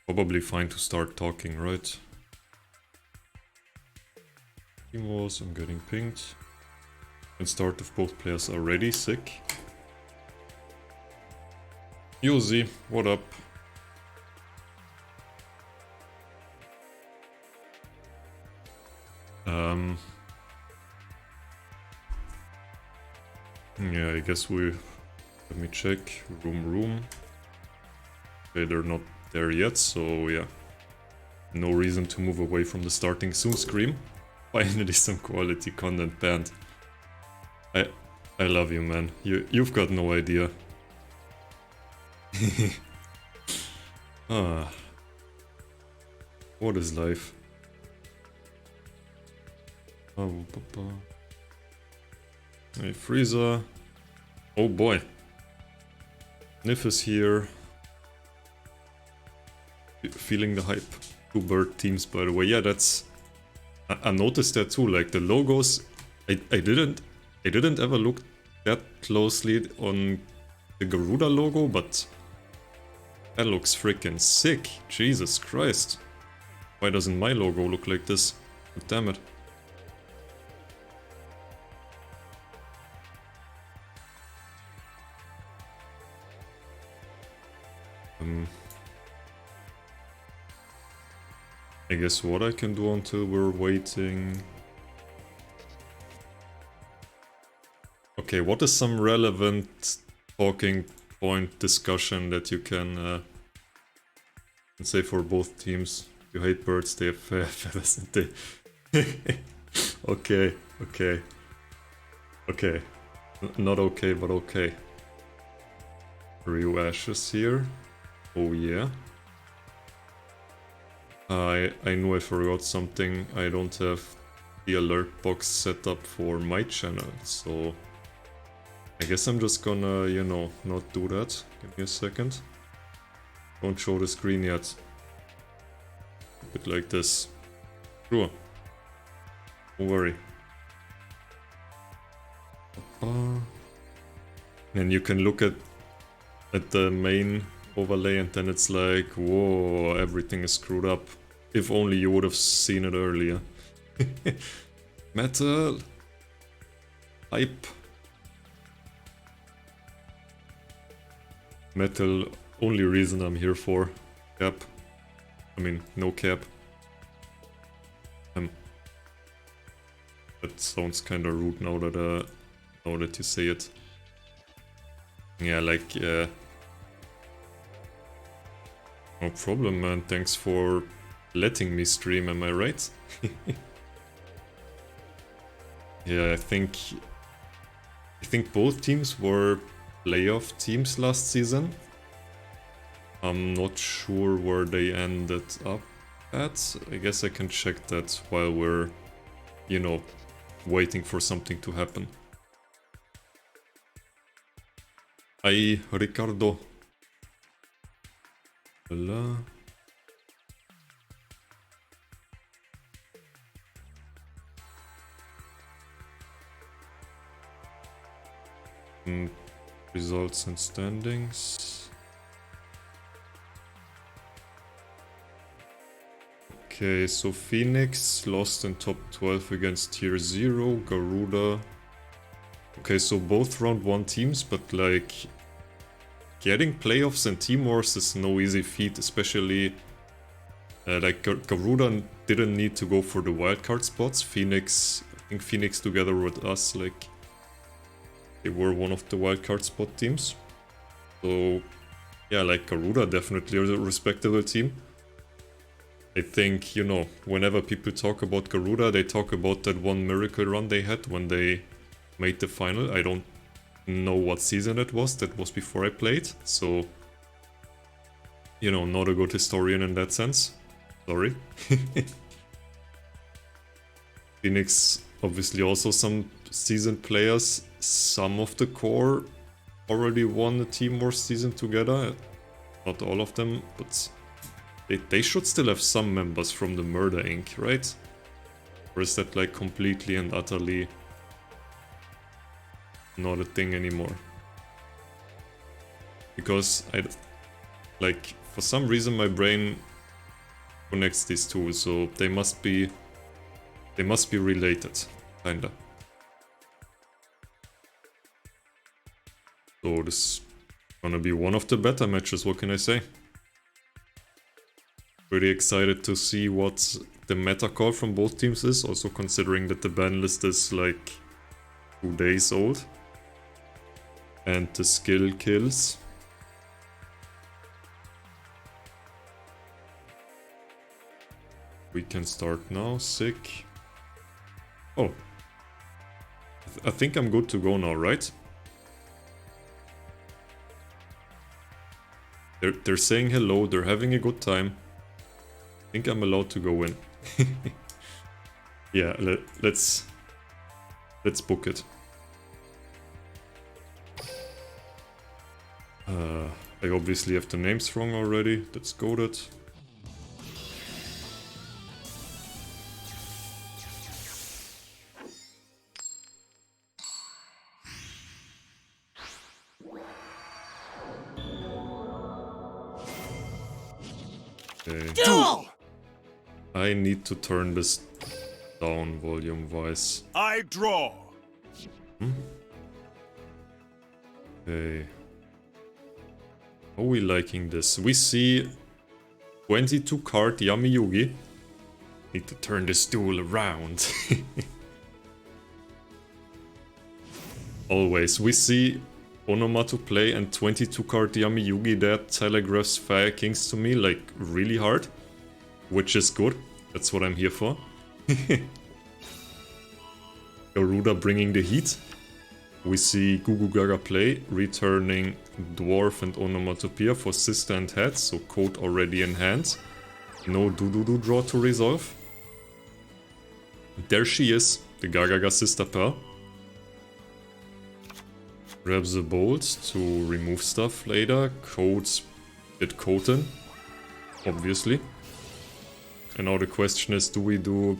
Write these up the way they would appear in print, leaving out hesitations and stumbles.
Probably fine to start talking, right? Team wars, I'm getting pinged. And start if both players are ready, sick. Yuzi, what up? Yeah, I guess let me check. Room. Okay, they're not there yet, so yeah. No reason to move away from the starting soon scream. Finally some quality content banned. I love you, man. You've got no idea. What is life? Oh, papa. Hey, Frieza. Oh boy. Nif is here. Feeling the hype. 2 bird teams, by the way. Yeah, that's... I noticed that too. Like the logos, I didn't ever look that closely on the Garuda logo, but that looks freaking sick. Jesus Christ. Why doesn't my logo look like this? Damn it. I guess what I can do until we're waiting... Okay, what is some relevant talking point discussion that you can say for both teams? You hate birds, they have feathers and they... Okay. Not okay, but okay. Ryu Ashes here. Oh yeah. I know I forgot something. I don't have the alert box set up for my channel, so I guess I'm just gonna, you know, not do that. Give me a second. Don't show the screen yet. A bit like this. Sure. Don't worry. And you can look at the main overlay and then it's like, whoa, everything is screwed up. If only you would have seen it earlier. Metal! Hype! Metal, only reason I'm here for. Cap. I mean, no cap. That sounds kinda rude now that you say it. Yeah, like, no problem, man. Thanks for letting me stream, am I right? Yeah, I think both teams were playoff teams last season. I'm not sure where they ended up at. I guess I can check that while we're, you know, waiting for something to happen. Hi, Ricardo. Hola. Results and standings. Okay, so Phoenix lost in top 12 against tier 0, Garuda. Okay, so both round 1 teams, but like getting playoffs and team wars is no easy feat, especially like Garuda didn't need to go for the wildcard spots. Phoenix, I think Phoenix together with us, like they were one of the wildcard spot teams. So yeah, like Garuda definitely is a respectable team. I think, you know, whenever people talk about Garuda, they talk about that one miracle run they had when they made the final. I don't know what season it was. That was before I played. So, you know, not a good historian in that sense. Sorry. Phoenix, obviously also some seasoned players. Some of the core already won the Team Wars season together. Not all of them, but they should still have some members from the Murder Inc., right? Or is that like completely and utterly not a thing anymore? Because like For some reason my brain connects these two, so they must be related, kinda. So this is gonna be one of the better matches, what can I say? Pretty excited to see what the meta call from both teams is, also considering that the ban list is like 2 days old. And the skill kills. We can start now, sick. Oh. I think I'm good to go now, right? They're saying hello, they're having a good time. I think I'm allowed to go in. Yeah, let's book it. I obviously have the names wrong already, that's goated. Okay. Duel! I need to turn this down volume-wise. I draw. Okay. How are we liking this? We see 22 card Yami Yugi. Need to turn this duel around. Always. We see Onomatu play and 22 card Yami Yugi. That telegraphs Fire Kings to me like really hard. Which is good. That's what I'm here for. Garuda bringing the heat. We see Gugu Gaga play, returning Dwarf and Onomatopoeia for Sister and Head, so code already in hand. No Dududu draw to resolve. There she is, the Gagaga Sister pair. Grabs a bolt to remove stuff later, codes it Koten, obviously. And now the question is, do we do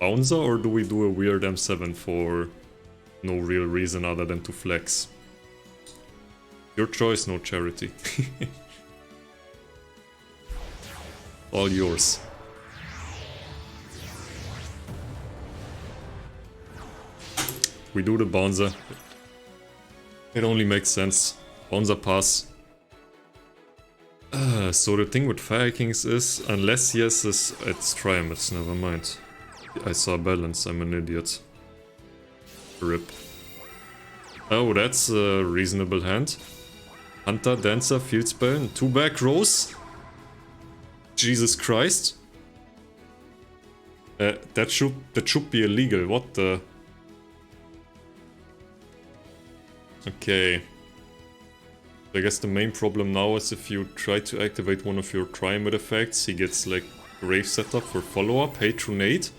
Bouncer or do we do a weird M7 for no real reason other than to flex? Your choice, no charity. All yours. We do the Bouncer. It only makes sense. Bouncer pass. So the thing with Fire Kings is, unless yes, it's Triumphs, never mind. I saw balance, I'm an idiot. RIP. Oh, that's a reasonable hand. Hunter, Dancer, Field Spell, and 2 back rows. Jesus Christ. That should be illegal, what the... Okay. I guess the main problem now is if you try to activate one of your Triumph effects, he gets like Grave Setup for follow-up, Patronate.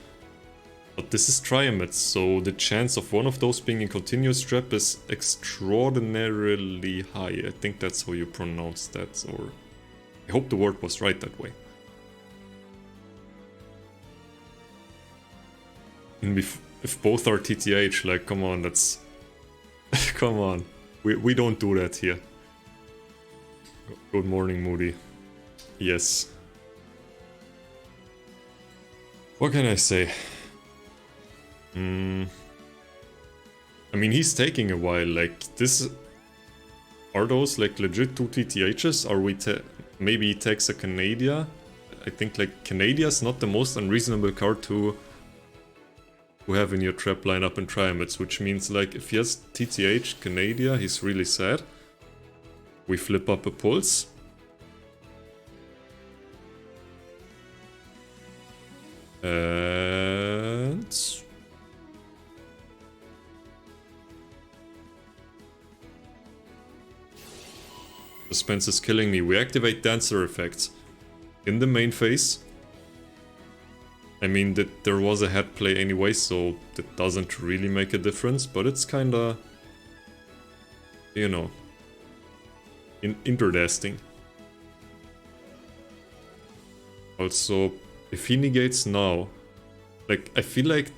But this is Triumph, so the chance of one of those being in continuous trap is extraordinarily high. I think that's how you pronounce that, or... I hope the word was right that way. And if both are TTH, like, come on, that's... come on. We don't do that here. Good morning, Moody. Yes. What can I say? I mean, he's taking a while, like, this... Are those, like, legit 2 TTHs? Are we maybe he takes a Canadia? I think, like, Canadia's not the most unreasonable card to have in your trap lineup in Triumphs, which means, like, if he has TTH Canadia, he's really sad. We flip up a Pulse. And... Suspense is killing me. We activate Dancer effects in the main phase. I mean, there was a head play anyway, so that doesn't really make a difference, but it's kinda... You know... interesting. Also, if he negates now... Like, I feel like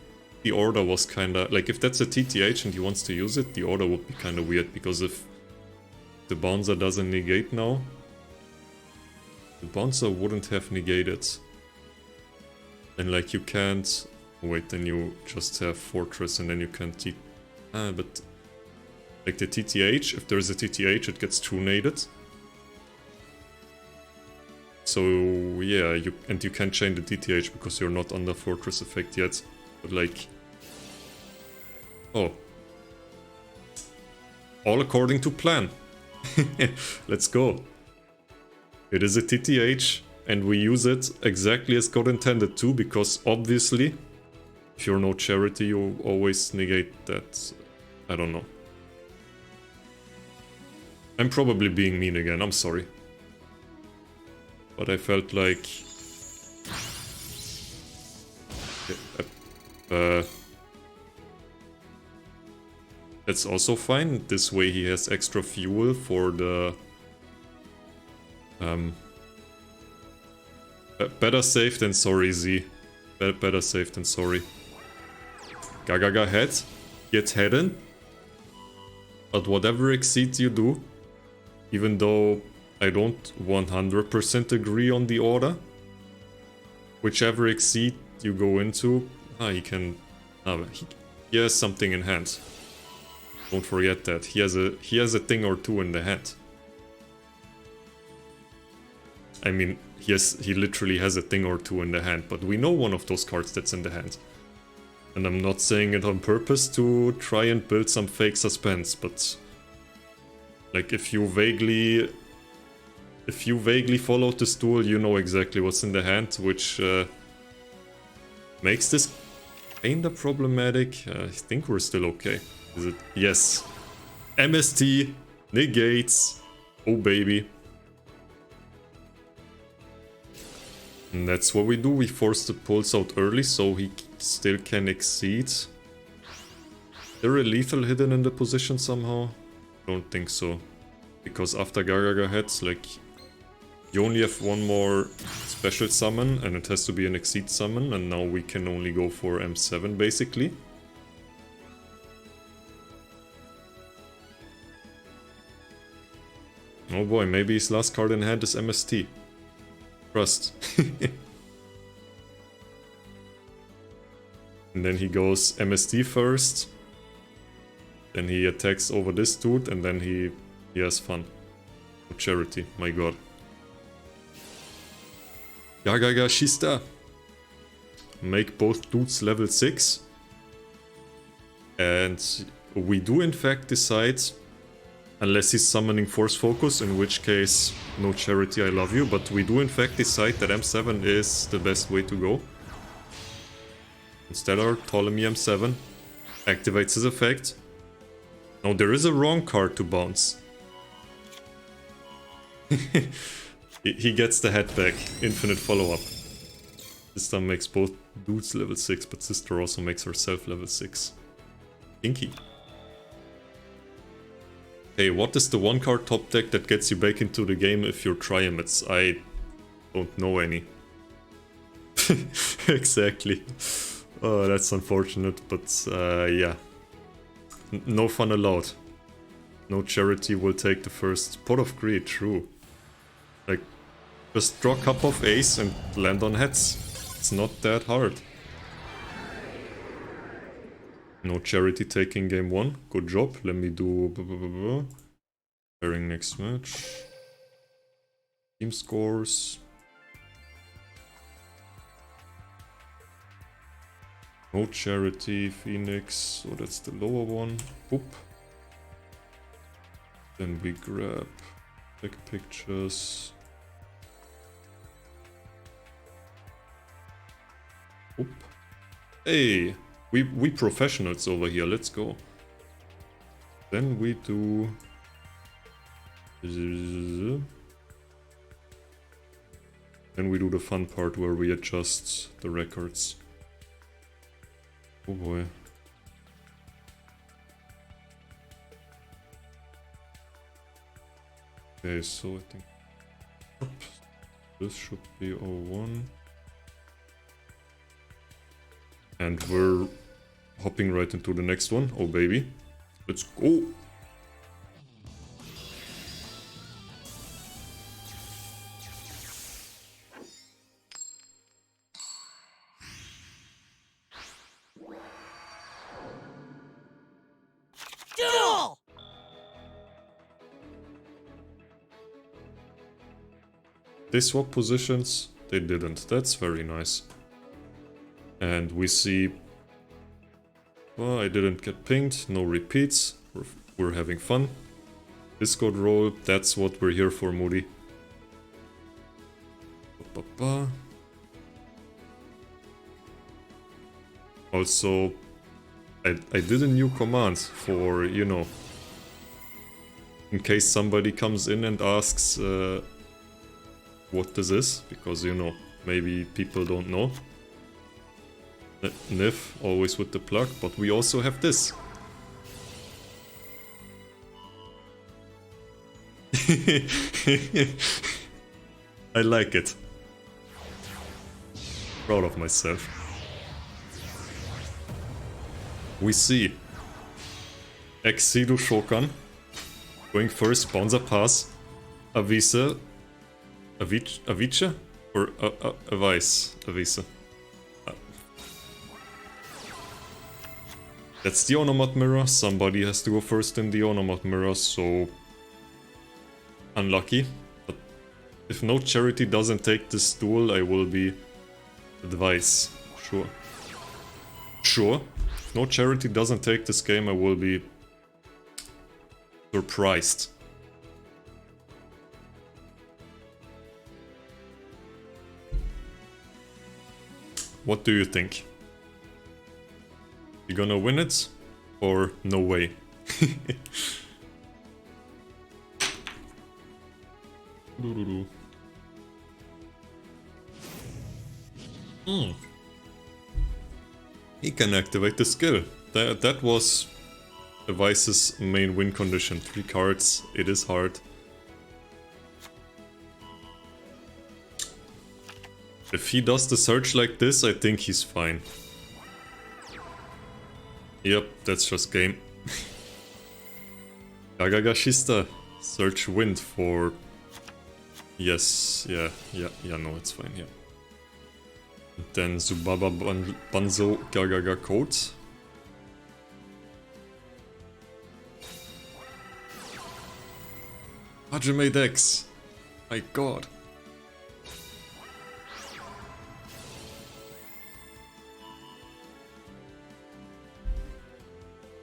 the order was kinda... Like, if that's a TTH and he wants to use it, the order would be kinda weird, because if the Bouncer doesn't negate now, The bouncer wouldn't have negated. And like you can't... Wait, then you just have fortress and then you can't... but... Like the TTH, if there's a TTH, it gets true-nated. So yeah, you can't chain the DTH because you're not under fortress effect yet. But like... Oh. All according to plan. Let's go. It is a TTH and we use it exactly as God intended to, because obviously if you're no charity you always negate that. I don't know. I'm probably being mean again, I'm sorry. But I felt like... That's also fine. This way he has extra fuel for the... better safe than sorry, Z. Better safe than sorry. Gaga head. Get headed. But whatever exceeds you do, even though I don't 100% agree on the order, whichever exceed you go into, he can... he has something in hand. Don't forget that. He has a thing or two in the hand. I mean, he literally has a thing or two in the hand, but we know one of those cards that's in the hand. And I'm not saying it on purpose to try and build some fake suspense, but... Like, if you vaguely followed this duel, you know exactly what's in the hand, which makes this kinda problematic. I think we're still okay. Is it? Yes. MST negates. Oh baby. And that's what we do. We force the pulse out early so he still can exceed. Is there a lethal hidden in the position somehow? Don't think so. Because after Gaga hits, like, you only have one more special summon and it has to be an exceed summon, and now we can only go for M7 basically. Oh boy, maybe his last card in hand is MST. Trust. And then he goes MST first. Then he attacks over this dude and then he has fun. Charity, my god. Gaga Shista. Make both dudes level 6. And we do in fact decide, unless he's summoning Force Focus, in which case, no charity, I love you, but we do in fact decide that M7 is the best way to go. Instead our Ptolemy M7 activates his effect. Now there is a wrong card to bounce. He gets the head back, infinite follow-up. Sister makes both dudes level 6, but Sister also makes herself level 6. Kinky. Hey, what is the one card top deck that gets you back into the game if you're Triumphs? I don't know any. Exactly. Oh, that's unfortunate, but yeah. No fun allowed. No charity will take the first pot of greed, true. Like, just draw cup of ace and land on heads. It's not that hard. No charity taking game 1. Good job. Let me do... Pairing next match. Team scores. No charity, Phoenix. So that's the lower one. Oop. Then we grab big pictures. Oop. Hey! We professionals over here, let's go. Then we do... Then we do the fun part where we adjust the records. Oh boy. Okay, so I think... This should be 01. And we're hopping right into the next one. Oh baby. Let's go. they swap positions? They didn't. That's very nice. And we see... Well, I didn't get pinged. No repeats. We're having fun. Discord roll. That's what we're here for, Moody. Also, I did a new command for, you know, in case somebody comes in and asks what this is, because, you know, maybe people don't know. Nif, always with the plug, but we also have this. I like it. Proud of myself. We see Exido Shokan going first, bouncer pass, Avisa, Avicha? Or Avice? Avisa. That's the Onomat mirror, somebody has to go first in the Onomat mirror, so... Unlucky. But if no charity doesn't take this duel, I will be... Advice. Sure. Sure. If no charity doesn't take this game, I will be... surprised. What do you think? You gonna win it? Or no way? He can activate the skill. That was Device's main win condition. 3 cards, it is hard. If he does the search like this, I think he's fine. Yep, that's just game. Gagagashista. Search wind for... Yes, yeah, no, it's fine, yeah. Then Zubaba Banzo Gagaga code. Hajime Dex. My god.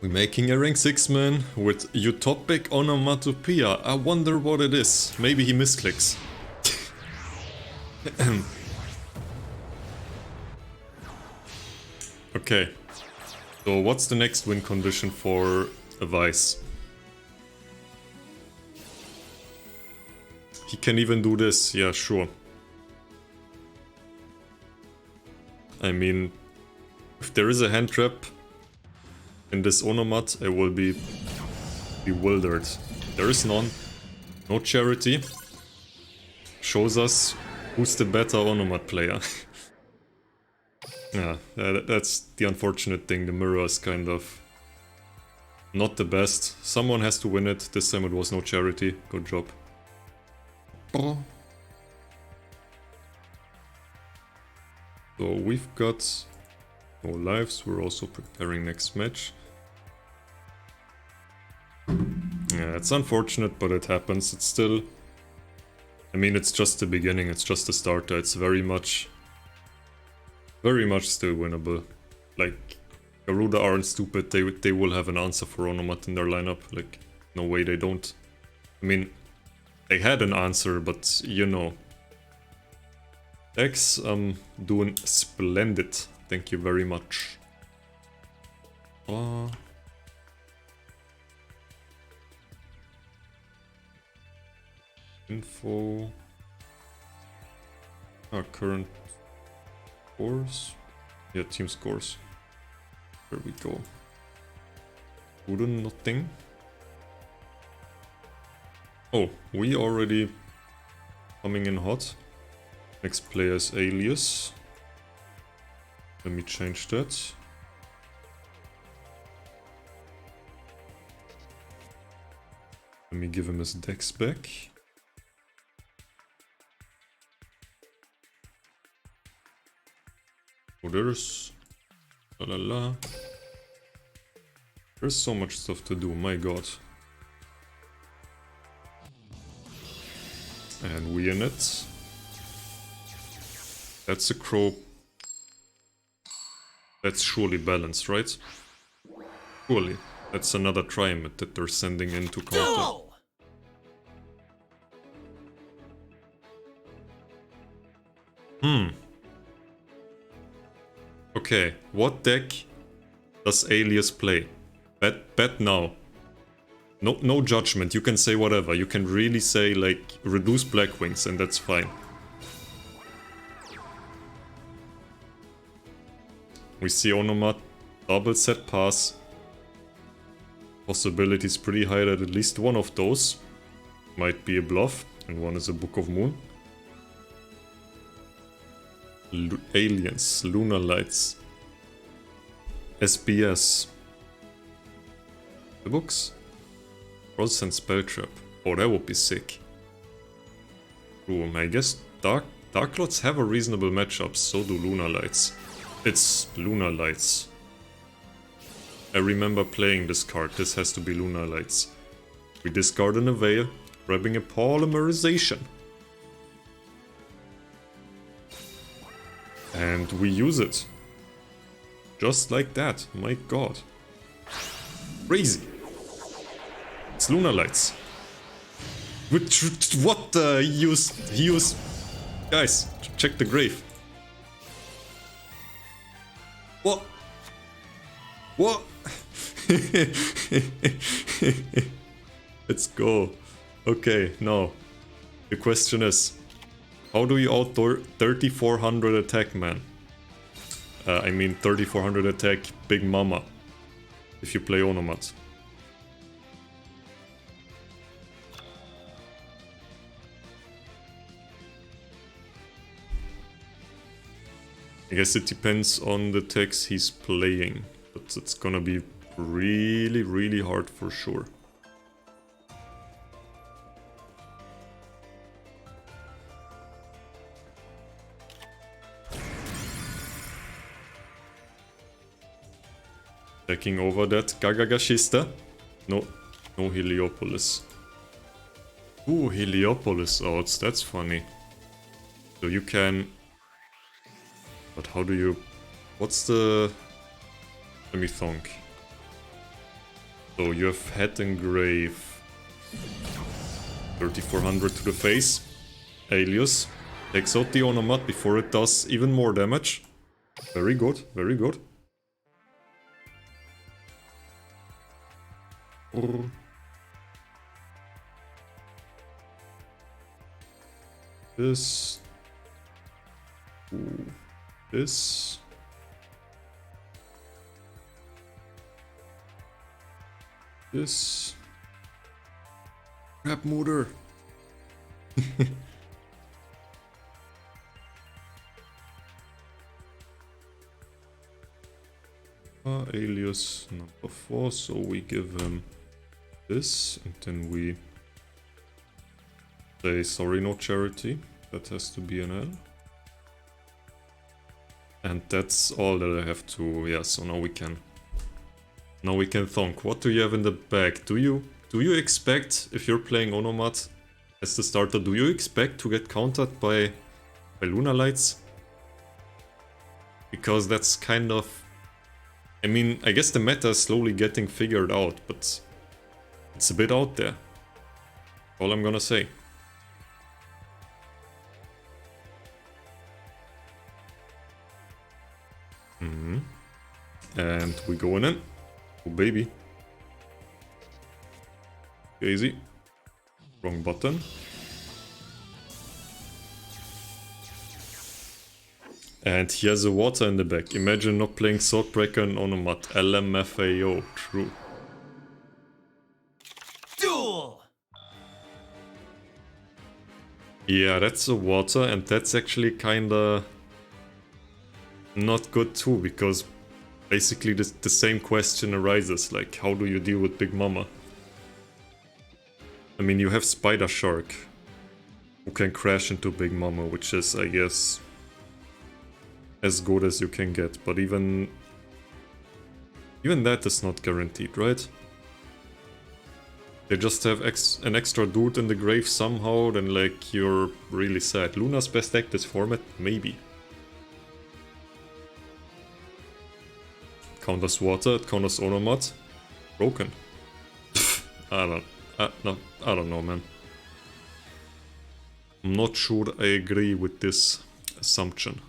We're making a rank 6 man with utopic onomatopoeia. I wonder what it is. Maybe he misclicks. Okay. So what's the next win condition for a Vice? He can even do this. Yeah, sure. I mean, if there is a hand trap in this Onomat, I will be bewildered. There is none. No charity. Shows us who's the better Onomat player. Yeah, that's the unfortunate thing. The mirror is kind of not the best. Someone has to win it. This time it was no charity. Good job. So we've got no lives. We're also preparing next match. Yeah, it's unfortunate, but it happens. It's still... I mean, it's just the beginning. It's just the starter. It's very much still winnable. Like, Garuda aren't stupid. They will have an answer for Onomat in their lineup. Like, no way they don't. I mean, they had an answer, but you know. X, doing splendid. Thank you very much. Info. Our current scores. Yeah, team scores. There we go. Wooden nothing. Oh, we already coming in hot. Next player is Alias. Let me change that. Let me give him his dex back. Oh, there's... La la la. There's so much stuff to do, my god. And we in it. That's a crow. That's surely balanced, right? Surely. That's another Triumph that they're sending in to counter. Okay, what deck does Alias play? Bet now. No judgment, you can say whatever. You can really say, like, reduce Black Wings, and that's fine. We see Onomat, double set pass. Possibility is pretty high that at least one of those might be a bluff, and one is a Book of Moon. Aliens, Lunar Lights, SBS. The books? Protestant Spell Trap. Oh, that would be sick. Ooh, I guess Dark Lords have a reasonable matchup, so do Lunar Lights. It's Lunar Lights. I remember playing this card, this has to be Lunar Lights. We discard an Veil, grabbing a Polymerization. And we use it. Just like that, my god. Crazy. It's Lunar Lights. What the? He used... Guys, check the grave. What? What? Let's go. Okay, now. The question is, how do you outdoor 3400 attack, man? I mean 3400 attack Big Mama. If you play Onomat. I guess it depends on the decks he's playing, but it's gonna be really, really hard for sure. Taking over that Gagagashista. No Heliopolis. Ooh, Heliopolis outs, that's funny. So you can... But how do you... What's the... Let me think. So you have Head and Grave. 3400 to the face. Alias. Takes out the Onomat before it does even more damage. Very good, very good. This... Ooh. This... This... Crap motor! Alias number 4, so we give him this, and then we say sorry, no charity. That has to be an L. And that's all that I have to... Yeah, so now we can thonk. What do you have in the bag? Do you expect, if you're playing Onomat as the starter, do you expect to get countered by Lunar Lights? Because that's kind of... I mean, I guess the meta is slowly getting figured out, but it's a bit out there. All I'm gonna say. And we going in. Oh baby. Easy. Wrong button. And he has a water in the back. Imagine not playing Swordbreaker and Onomat. LMFAO. True. Duel! Yeah, that's a water, and that's actually kinda not good too, because basically the same question arises, like, how do you deal with Big Mama? I mean, you have Spider Shark, who can crash into Big Mama, which is, I guess, as good as you can get, but even that is not guaranteed, right? They just have an extra dude in the grave somehow, then like, you're really sad. Luna's best deck this format? Maybe. counters water, it counters Onomod. Broken. I don't know, man. I'm not sure I agree with this assumption.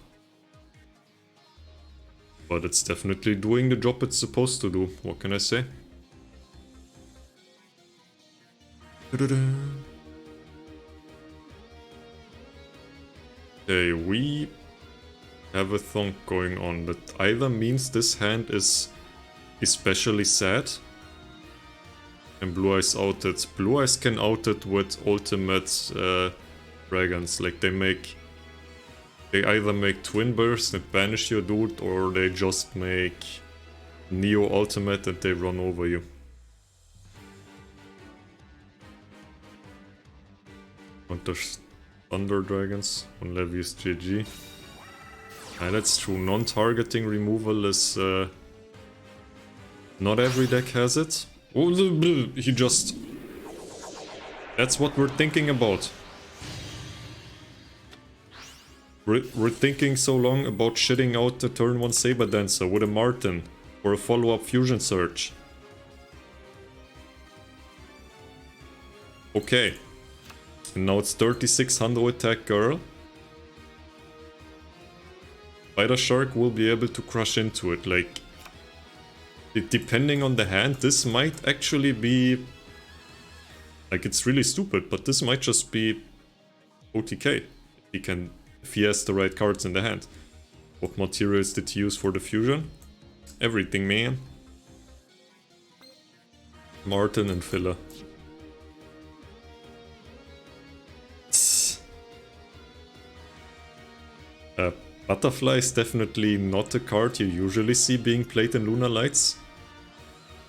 But it's definitely doing the job it's supposed to do. What can I say? Okay, we have a thonk going on. That either means this hand is especially sad. And Blue Eyes outed. Blue Eyes can out it with ultimate dragons. Like they either make Twin Burst and banish your dude, or they just make Neo ultimate and they run over you. There's Thunder Dragons on Levius GG. Yeah, that's true. Non-targeting removal is... not every deck has it. Oh, he just... That's what we're thinking about. We're thinking so long about shitting out the turn 1 Saber Dancer with a Martin for a follow-up Fusion Surge. Okay. And now it's 3600 attack girl. Spider Shark will be able to crush into it, like... Depending on the hand, this might actually be... Like, it's really stupid, but this might just be OTK. If he has the right cards in the hand. What materials did he use for the fusion? Everything, man. Martin and filler. Butterfly is definitely not a card you usually see being played in Lunar Lights.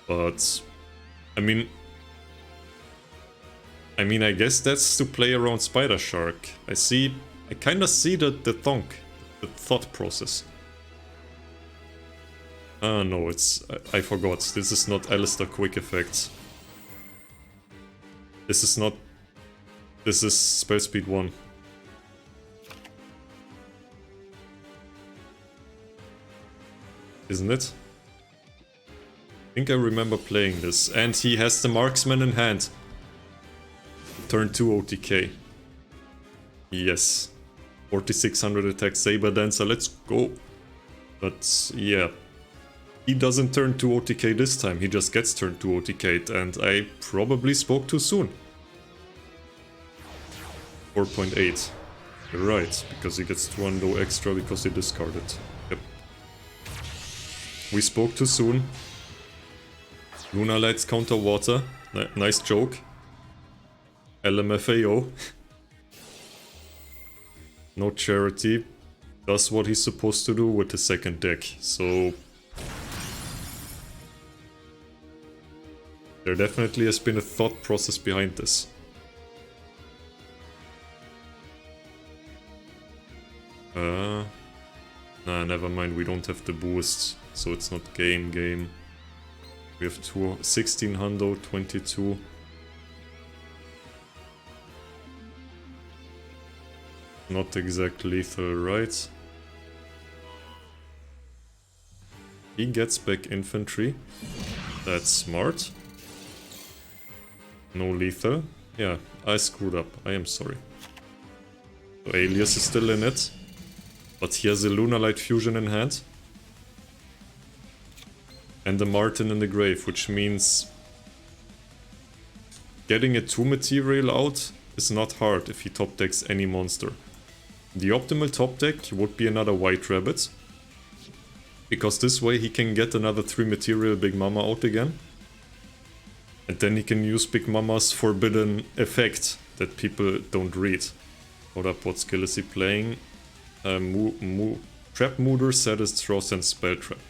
But, I mean, I guess that's to play around Spider Shark. I kinda see the thought process. Ah, no, I forgot. This is not Alistair Quick Effects. This is Spell Speed 1. Isn't it? I think I remember playing this. And he has the Marksman in hand. Turn 2 OTK. Yes. 4600 attack Saber Dancer, let's go. But yeah. He doesn't turn 2 OTK this time, he just gets turn 2 OTK'd, and I probably spoke too soon. 4.8. You're right, because he gets 1 low extra because he discarded. Yep. We spoke too soon. Lunar Lights counter water. Nice joke. LMFAO. No charity. Does what he's supposed to do with the second deck. So... There definitely has been a thought process behind this. Nah, never mind, we don't have the boost, so it's not game. We have 1600, 22. Not exactly lethal, right? He gets back infantry. That's smart. No lethal. Yeah, I screwed up. I am sorry. So Alias is still in it. But he has a Lunar Light Fusion in hand. And the Martin in the grave, which means... Getting a 2 material out is not hard if he top decks any monster. The optimal top deck would be another White Rabbit. Because this way he can get another 3 material Big Mama out again. And then he can use Big Mama's forbidden effect that people don't read. Hold up, what skill is he playing? Trap Mooder, Sadist, Thross and Spell Trap.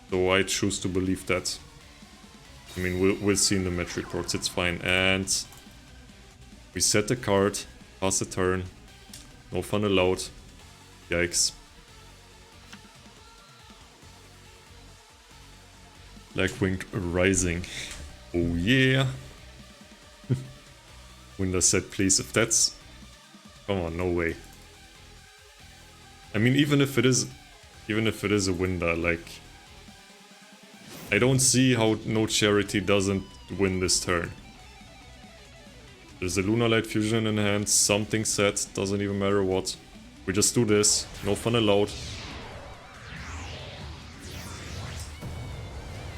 So I choose to believe that. I mean, we'll see in the match reports, it's fine. And we set a card, pass a turn, no fun allowed. Yikes. Blackwinged Rising. Oh yeah. Windows said please, if that's... Come on, no way. I mean, even if it is... Even if it is a Winder, like... I don't see how no Charity doesn't win this turn. There's a Lunar Light Fusion in hand, something set, doesn't even matter what. We just do this, no fun allowed.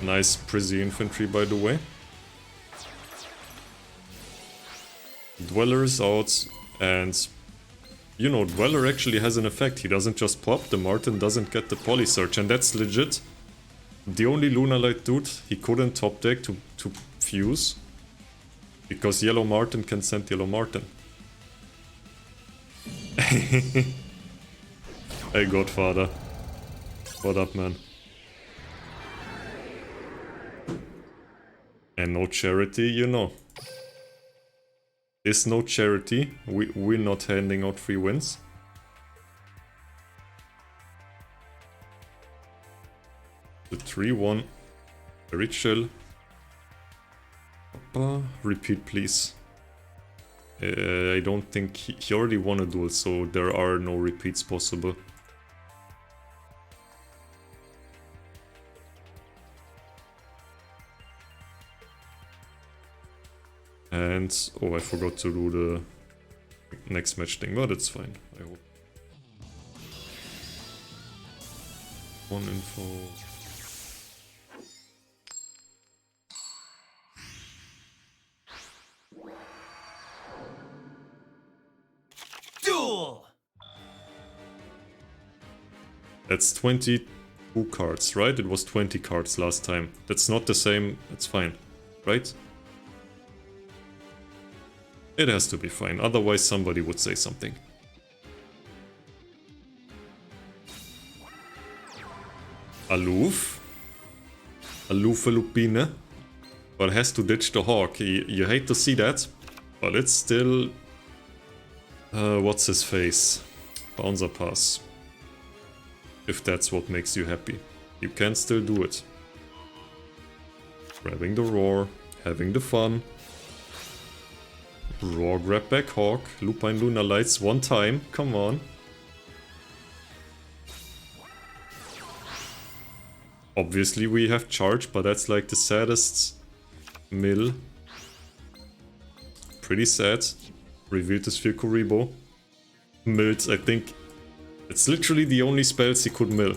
Nice Prizzy infantry, by the way. Dweller's out, and... You know, Dweller actually has an effect. He doesn't just pop, the Martin doesn't get the Poly Search, and that's legit. The only Lunar Light dude he couldn't top deck to fuse. Because Yellow Martin can send Yellow Martin. Hey Godfather. What up, man? And no Charity, you know. Is no Charity. We're not handing out free wins. The 3-1. Very chill. Repeat, please. I don't think he already won a duel, so there are no repeats possible. And, oh, I forgot to do the next match thing, but it's fine, I hope. One info. Duel! That's 22 cards, right? It was 20 cards last time. That's not the same, it's fine, right? It has to be fine, otherwise somebody would say something. Aloof. Aloof Lupine. But has to ditch the Hawk. You hate to see that, but it's still... what's his face? Bouncer Pass. If that's what makes you happy. You can still do it. Grabbing the Roar, having the fun. Roar, grab back Hawk, Lupine Lunar Lights one time, come on. Obviously we have charge, but that's like the saddest mill. Pretty sad. Revealed his Sphere Kuribo. Milled, I think, it's literally the only spells he could mill.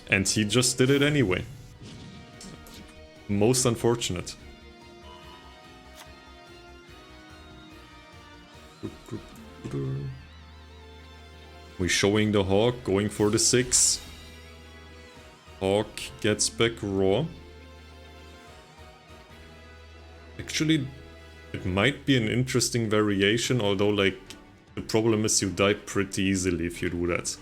And he just did it anyway. Most unfortunate. We're showing the Hawk, going for the 6. Hawk gets back Raw. Actually, it might be an interesting variation, although like the problem is you die pretty easily if you do that.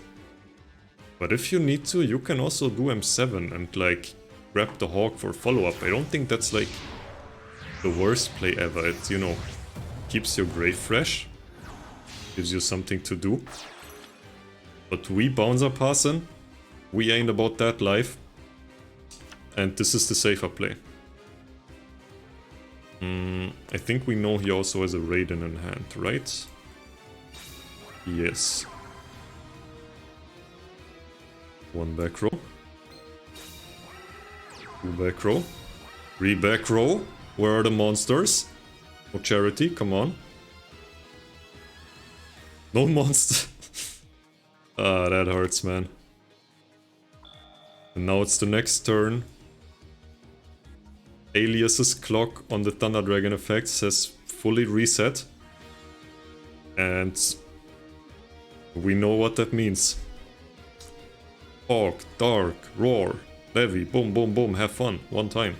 But if you need to, you can also do M7 and like grab the Hawk for follow-up. I don't think that's like the worst play ever. It, you know, keeps your grave fresh. Gives you something to do. But we Bouncer Passin', we ain't about that life. And this is the safer play. I think we know he also has a Raiden in hand, right? Yes. One back row. Two back row. Three back row. Where are the monsters? No Charity, come on. No monster. Ah, that hurts, man. And now it's the next turn. Alias's clock on the Thunder Dragon effects has fully reset. And we know what that means. Hawk, Dark, Roar, Levy, boom, boom, boom, have fun, one time.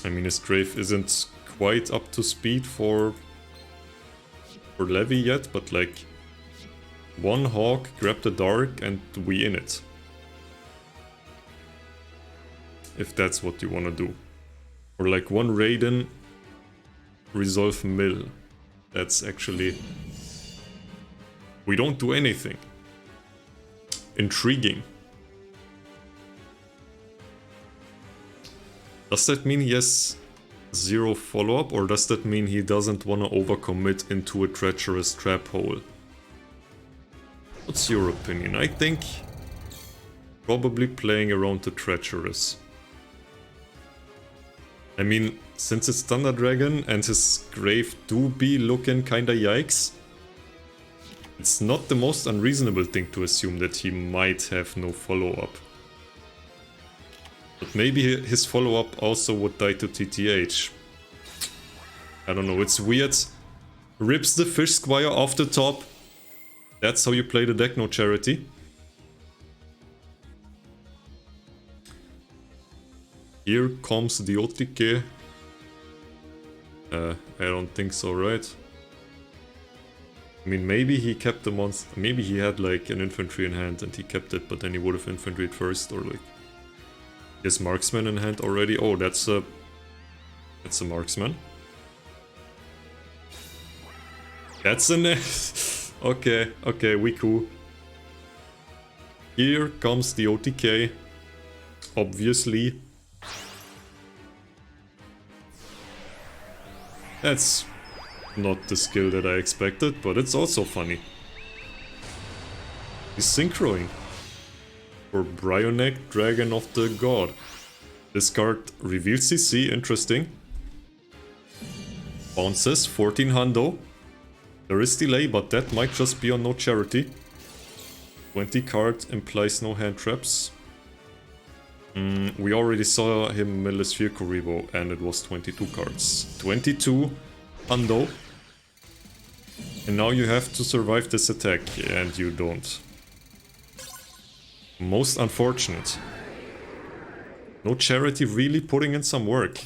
I mean, his Grave isn't quite up to speed for Levy yet, but like... One Hawk, grab the Dark, and we in it. If that's what you want to do. Or like one Raiden, resolve mill. That's actually... We don't do anything. Intriguing. Does that mean he has 0 follow-up, or does that mean he doesn't want to overcommit into a treacherous trap hole? What's your opinion? I think probably playing around the Treacherous. I mean, since it's Thunder Dragon and his grave do be looking kinda yikes, it's not the most unreasonable thing to assume that he might have no follow-up. But maybe his follow-up also would die to TTH. I don't know, it's weird. Rips the Fish Squire off the top. That's how you play the deck, no charity. Here comes the OTK. I don't think so, right? I mean, maybe he kept the monster. Maybe he had like an infantry in hand and he kept it, but then he would have infantryed first, or like his marksman in hand already. Oh, that's a marksman. That's an okay, we cool. Here comes the OTK. Obviously. That's not the skill that I expected, but it's also funny. He's synchroing. For Bryoneck, Dragon of the God. This card reveals CC, interesting. Bounces, 14 hundo. There is delay, but that might just be on no charity. 20 card implies no hand traps. We already saw him mill a Sphere Kuribo and it was 22 cards. 22 hundo. And now you have to survive this attack, and you don't. Most unfortunate. No charity really putting in some work.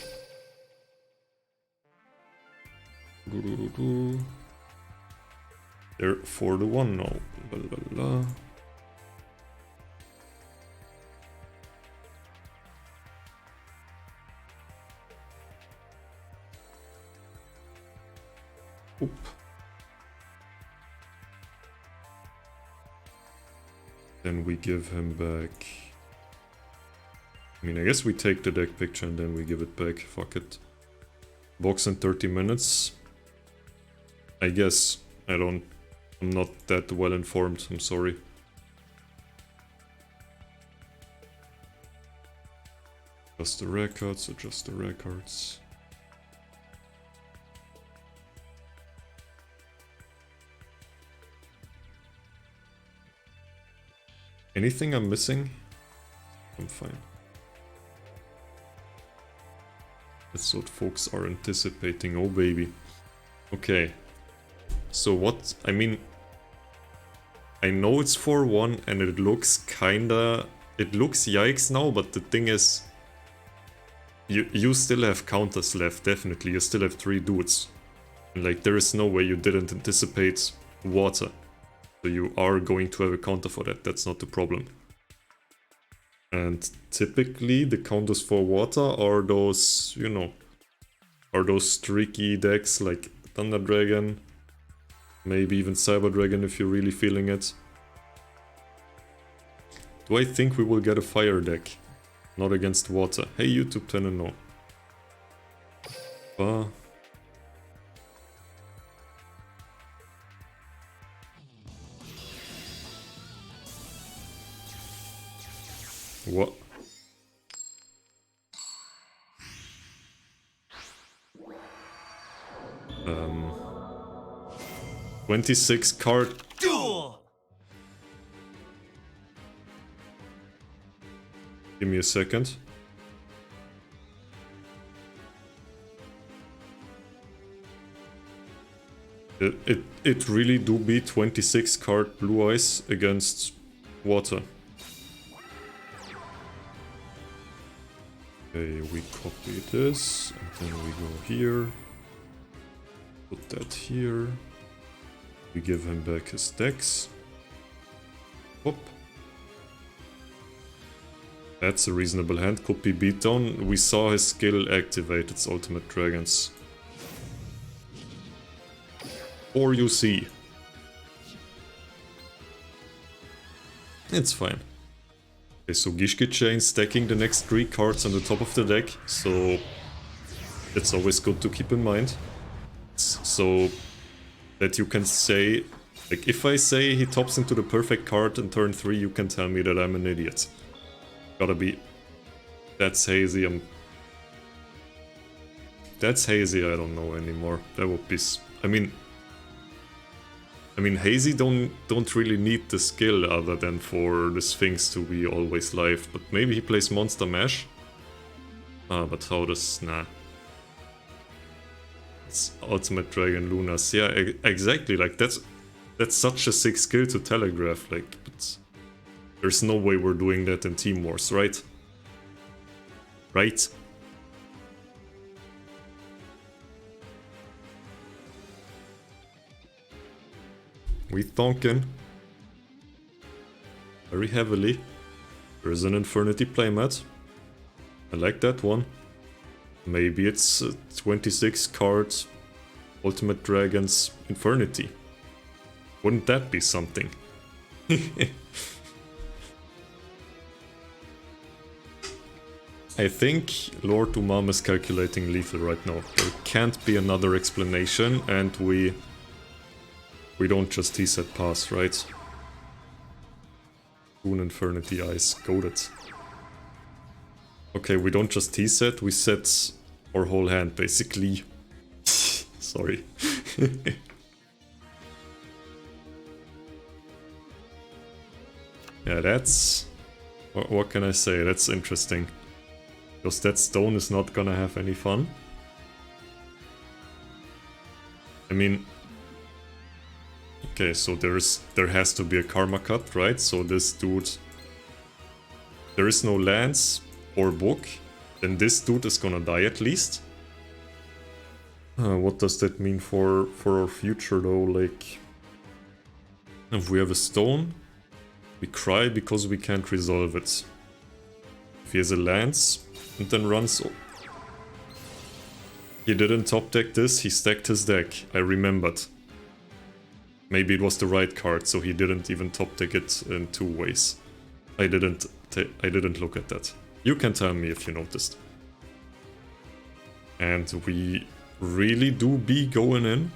They're 4-1 now. La, la, la. Oop. Then we give him back. I mean, I guess we take the deck picture and then we give it back. Fuck it. Box in 30 minutes. I guess. I'm not that well informed, I'm sorry. Adjust the records, adjust the records. Anything I'm missing? I'm fine. That's what folks are anticipating, oh baby. Okay. So what, I mean, I know it's 4-1 and it looks kinda, it looks yikes now, but the thing is, you still have counters left, definitely, you still have 3 dudes. And like, there is no way you didn't anticipate water. So you are going to have a counter for that, that's not the problem. And typically the counters for water are those, you know, are those streaky decks like Thunder Dragon, maybe even Cyber Dragon if you're really feeling it. Do I think we will get a fire deck? Not against water. Hey YouTube 10 and no. What? 26 card duel. Give me a second. It really do be 26 card blue eyes against water. Okay, we copy this, and then we go here. Put that here. We give him back his decks. Hop. That's a reasonable hand, could be beat down. We saw his skill activate its ultimate dragons. Or you see. It's fine. Okay, so Gishki Chain stacking the next 3 cards on the top of the deck, so it's always good to keep in mind. So that you can say Like, if I say he tops into the perfect card in turn 3, you can tell me that I'm an idiot. Gotta be... That's hazy, That's hazy, I don't know anymore. That would be... I mean, hazy don't really need the skill other than for the Sphinx to be always live. But maybe he plays Monster Mash. But how does... Nah. It's Ultimate Dragon Lunas. Yeah, exactly. Like, that's such a sick skill to telegraph. Like, but there's no way we're doing that in Team Wars, right? Right? We thonkin' very heavily. There's an Infernity playmat. I like that one. Maybe it's 26 cards Ultimate Dragons Infernity. Wouldn't that be something? I think Lord Umam is calculating lethal right now. There can't be another explanation, and we don't just T-set pass, right? Boon Infernity Eyes, goaded. Okay, we don't just T-set, we set our whole hand, basically. Sorry. Yeah, that's... What can I say? That's interesting. Because that stone is not gonna have any fun. I mean... Okay, so there has to be a karma cut, right? So this dude... There is no lands or book. Then this dude is gonna die at least. What does that mean for our future though? Like... If we have a stone... We cry because we can't resolve it. If he has a lance, and then runs... He didn't top deck this, he stacked his deck, I remembered. Maybe it was the right card, so he didn't even top deck it in 2 ways. I didn't look at that. You can tell me if you noticed. And we really do be going in.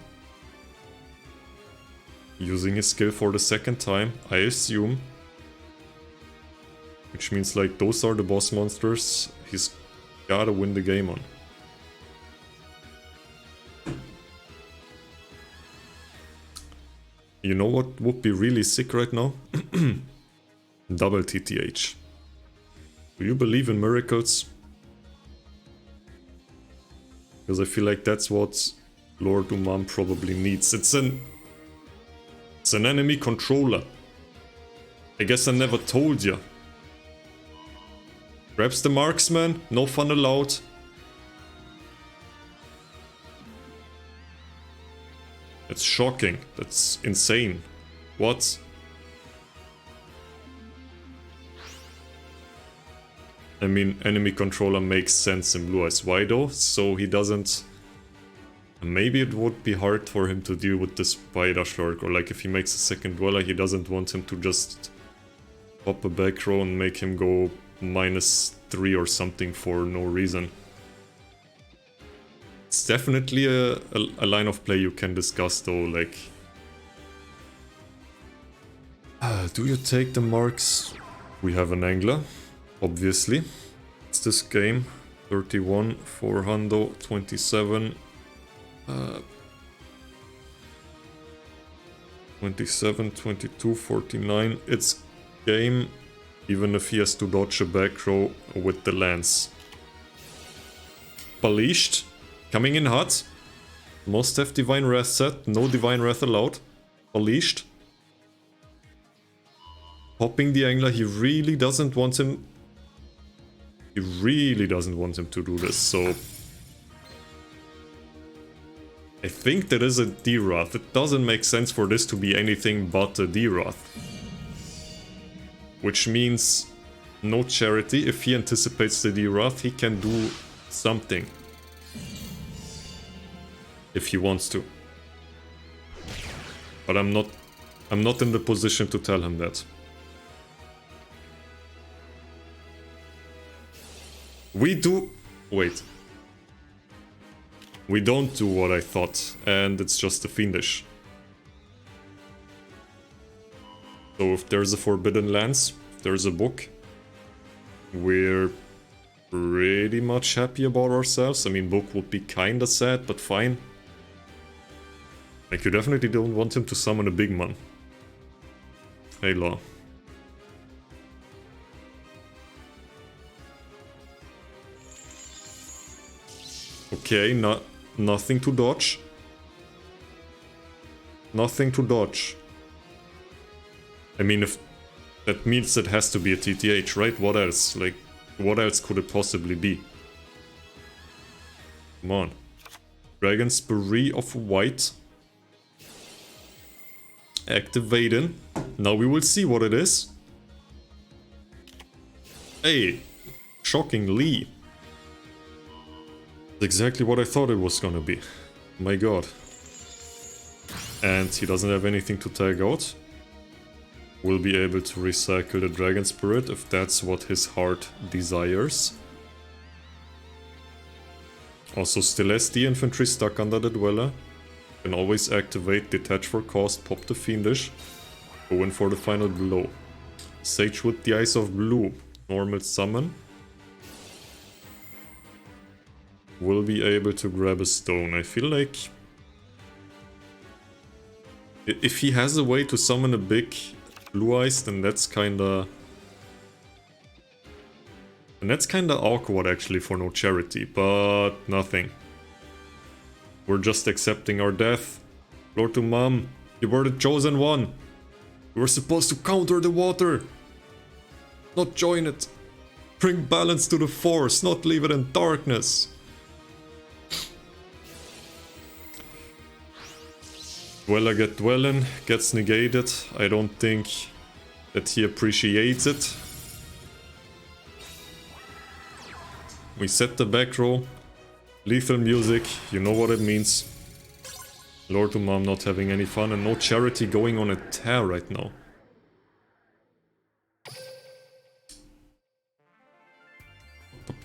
Using his skill for the 2nd time, I assume. Which means, like, those are the boss monsters he's gotta win the game on. You know what would be really sick right now? Double TTH. Do you believe in miracles? Because I feel like that's what Lord Umam probably needs. It's an enemy controller. I guess I never told ya. Grabs the marksman, no fun allowed. That's shocking. That's insane. What? I mean, enemy controller makes sense in Blue Eyes. Why though? So he doesn't... Maybe it would be hard for him to deal with the Spider Shark, or like if he makes a 2nd Dweller, he doesn't want him to just pop a back row and make him go -3 or something for no reason. It's definitely a line of play you can discuss though, like... do you take the marks? We have an angler, obviously. It's this game. 31, 400, 27... 27, 22, 49. It's game, even if he has to dodge a back row with the lance. Polished. Coming in hot. Must have Divine Wrath set. No Divine Wrath allowed. Polished. Popping the angler. He really doesn't want him... He really doesn't want him to do this, so... I think that is a D-Wrath. It doesn't make sense for this to be anything but a D-Wrath. Which means no charity. If he anticipates the D-Wrath, he can do something. If he wants to. But I'm not in the position to tell him that. We do... Wait. We don't do what I thought, and it's just a Fiendish. So if there's a Forbidden Lands, if there's a book, we're pretty much happy about ourselves. I mean, book would be kinda sad, but fine. Like, you definitely don't want him to summon a big man. Hey, Law. Okay, nothing to dodge. Nothing to dodge. I mean, if that means it has to be a TTH, right? What else? Like, what else could it possibly be? Come on. Dragon's Berry of White. Activating. Now we will see what it is. Hey, shockingly. Exactly what I thought it was gonna be. My god. And he doesn't have anything to tag out. Will be able to recycle the Dragon Spirit if that's what his heart desires. Also still has the infantry stuck under the Dweller. Can always activate, detach for cost, pop the Fiendish. Go in for the final blow. Sage with the Eyes of Blue. Normal summon. Will be able to grab a stone. I feel like if he has a way to summon a big blue eyes, then that's kinda... And that's kinda awkward actually for no charity, but nothing. We're just accepting our death. Lord to Mom, you were the chosen one. You were supposed to counter the water, not join it. Bring balance to the force, not leave it in darkness. Dweller get dwelling, gets negated. I don't think that he appreciates it. We set the back row. Lethal music, you know what it means. Lord to Mom not having any fun and no charity going on a tear right now.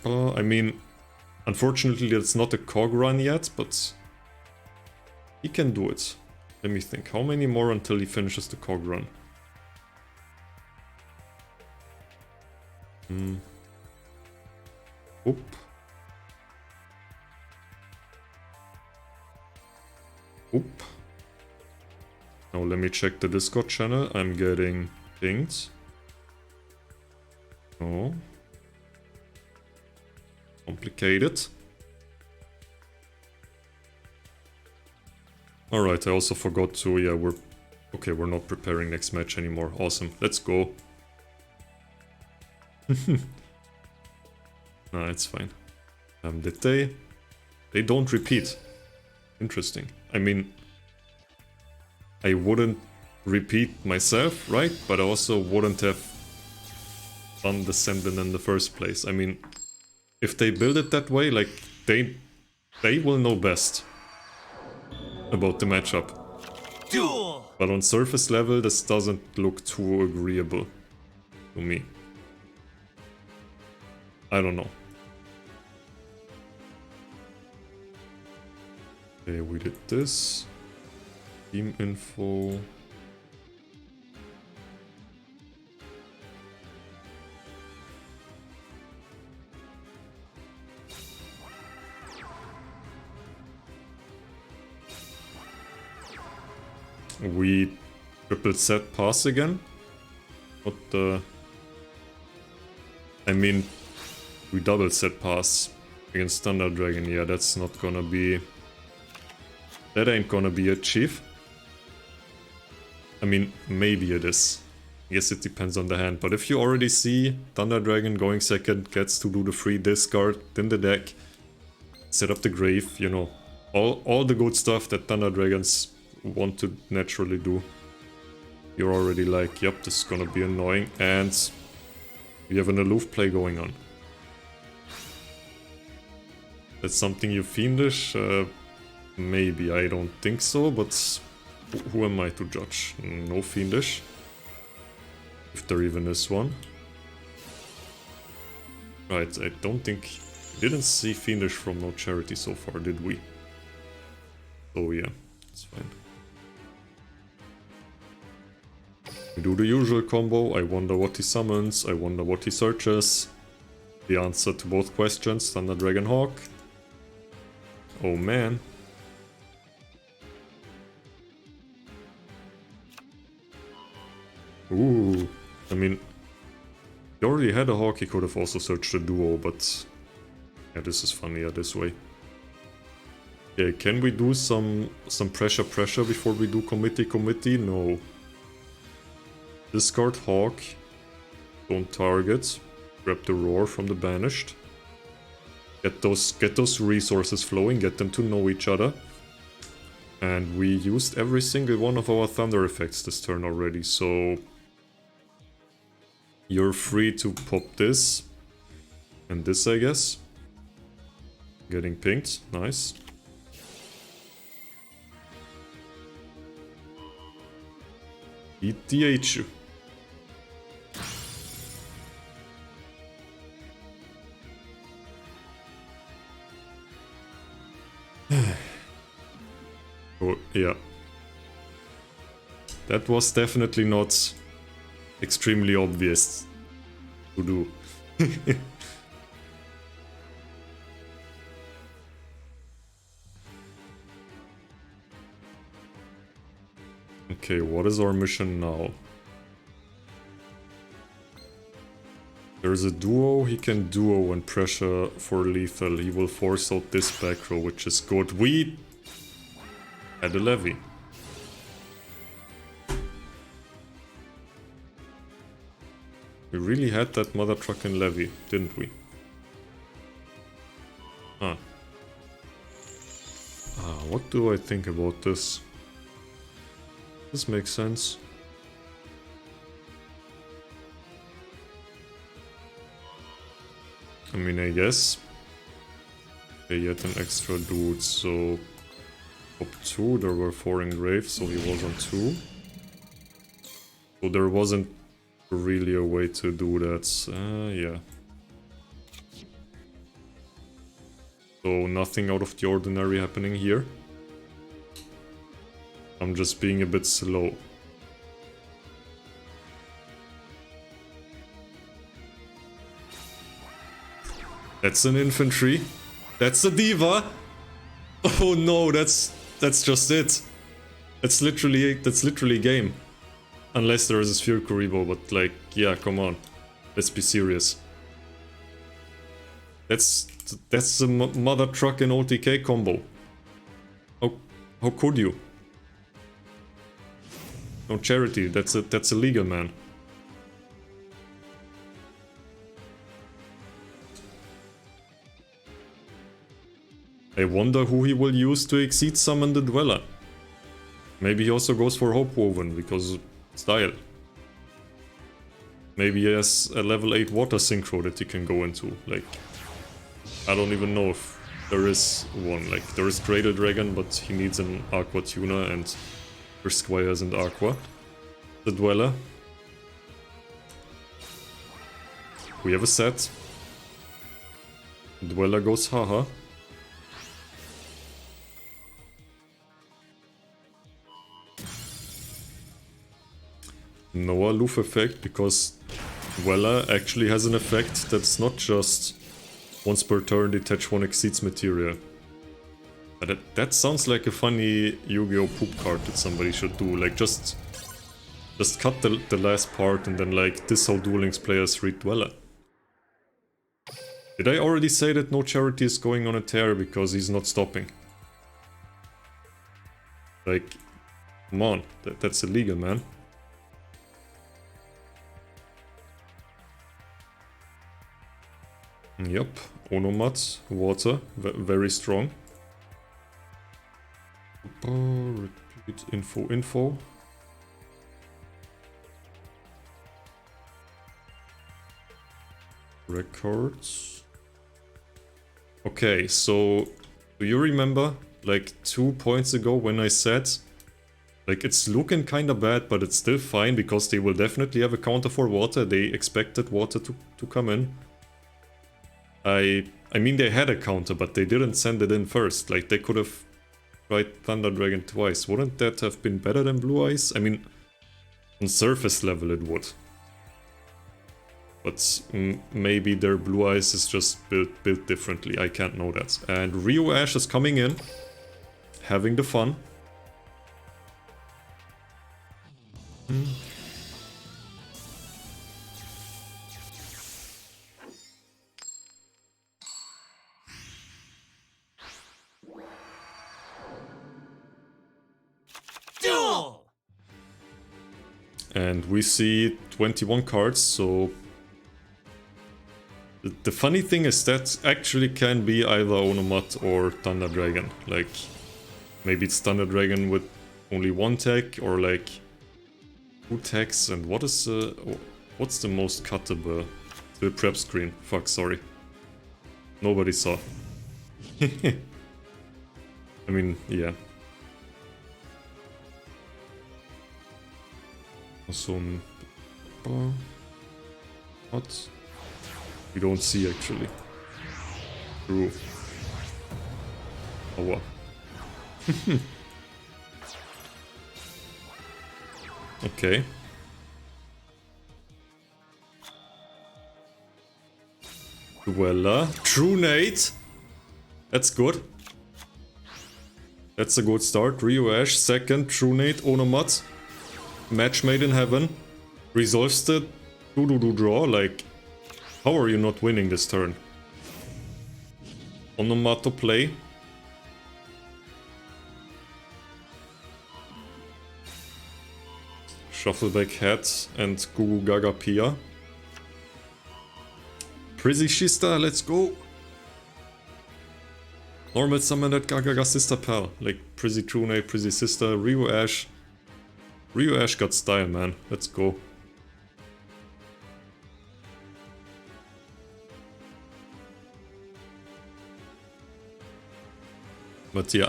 I mean, unfortunately that's not a cog run yet, but he can do it. Let me think, how many more until he finishes the cog run? Oop. Oop. Now let me check the Discord channel. I'm getting pinged. Oh. Complicated. Alright, I also forgot to, yeah, we're not preparing next match anymore. Awesome, let's go. Nah, it's fine. Did they? They don't repeat. Interesting. I mean, I wouldn't repeat myself, right? But I also wouldn't have done the Sendin in the first place. I mean, if they build it that way, like, they will know best about the matchup. Duel. But on surface level, this doesn't look too agreeable to me. I don't know. Okay, we did this. Team info. We triple set pass again. What the... I mean, we double set pass against Thunder Dragon. Yeah, that's not gonna be... That ain't gonna be a chief. I mean, maybe it is. I guess it depends on the hand. But if you already see Thunder Dragon going second, gets to do the free discard in the deck, set up the grave, you know, all the good stuff that Thunder Dragons want to naturally do. You're already like, yep, this is gonna be annoying, and you have an aloof play going on. That's something you fiendish? Maybe, I don't think so, but who am I to judge? No fiendish. If there even is one. Right, I don't think... We didn't see fiendish from No Charity so far, did we? Oh yeah, it's fine. We do the usual combo. I wonder what he summons. I wonder what he searches. The answer to both questions. Thunder Dragon Hawk. Oh man. Ooh. I mean, he already had a Hawk. He could have also searched a duo, but yeah, this is funnier this way. Okay, can we do some pressure before we do committee? No. Discard Hawk. Don't target. Grab the Roar from the Banished. Get those resources flowing, get them to know each other. And we used every single one of our Thunder effects this turn already, so... You're free to pop this. And this, I guess. Getting pinged, nice. ETH. Oh, yeah. That was definitely not extremely obvious to do. Okay, what is our mission now? There's a duo, he can duo and pressure for lethal. He will force out this back row, which is good. We had a levy. We really had that mother truckin' levy, didn't we? Huh. What do I think about this? This makes sense. I mean, I guess. Okay, yet an extra dude, so... Top 2, there were 4 engraved, so he was on 2. So there wasn't really a way to do that. Yeah. So nothing out of the ordinary happening here. I'm just being a bit slow. That's an infantry. That's a diva. Oh no, that's just it. That's literally game. Unless there is a Sphere Kuribo, but like, yeah, come on. Let's be serious. That's a mother truck and OTK combo. How could you? No charity, that's illegal, man. I wonder who he will use to exceed summon the Dweller. Maybe he also goes for Hope Woven, because style. Maybe he has a level 8 water synchro that he can go into. Like, I don't even know if there is one. Like, there is Cradle Dragon, but he needs an Aqua Tuna, and there's Squires and Aqua. The Dweller. We have a set. Dweller goes haha. No aloof effect, because Dweller actually has an effect that's not just once per turn detach 1 exceeds materia. But that sounds like a funny Yu-Gi-Oh! Poop card that somebody should do. Like, just cut the last part and then like, this how Duel Links players read Dweller. Did I already say that no charity is going on a tear because he's not stopping? Like, come on, that's illegal, man. Yep, Onomat, water, very strong. Repeat info. Records. Okay, so do you remember like 2 points ago when I said like it's looking kinda bad, but it's still fine because they will definitely have a counter for water. They expected water to come in. I mean, they had a counter, but they didn't send it in first. Like, they could have tried Thunder Dragon twice. Wouldn't that have been better than Blue Eyes? I mean, On surface level it would. But maybe their blue eyes is just built differently. I can't know that. And Rio Ash is coming in, having the fun. Duel! And we see 21 cards, so... The funny thing is that actually can be either Onomat or Thunder Dragon. Like, maybe it's Thunder Dragon with only one tag, or like 2 tags, and what's the most cuttable? The prep screen. Fuck, sorry. Nobody saw. I mean, yeah. Also, what? We don't see actually. True. Oh wow. Okay. Dweller. True Nate. That's good. That's a good start. Rio Ash, second. True Nate, Onomat. Match made in heaven. Resolves the do draw. Like, how are you not winning this turn? Onomat to play. Shuffleback Hat and Gugu Gaga Pia. Prizzy Shista, let's go! Normal summon that Gaga Sister Pal. Like Prizzy Trune, Prizzy Sister, Rio Ash. Rio Ash got style, man. Let's go. But yeah,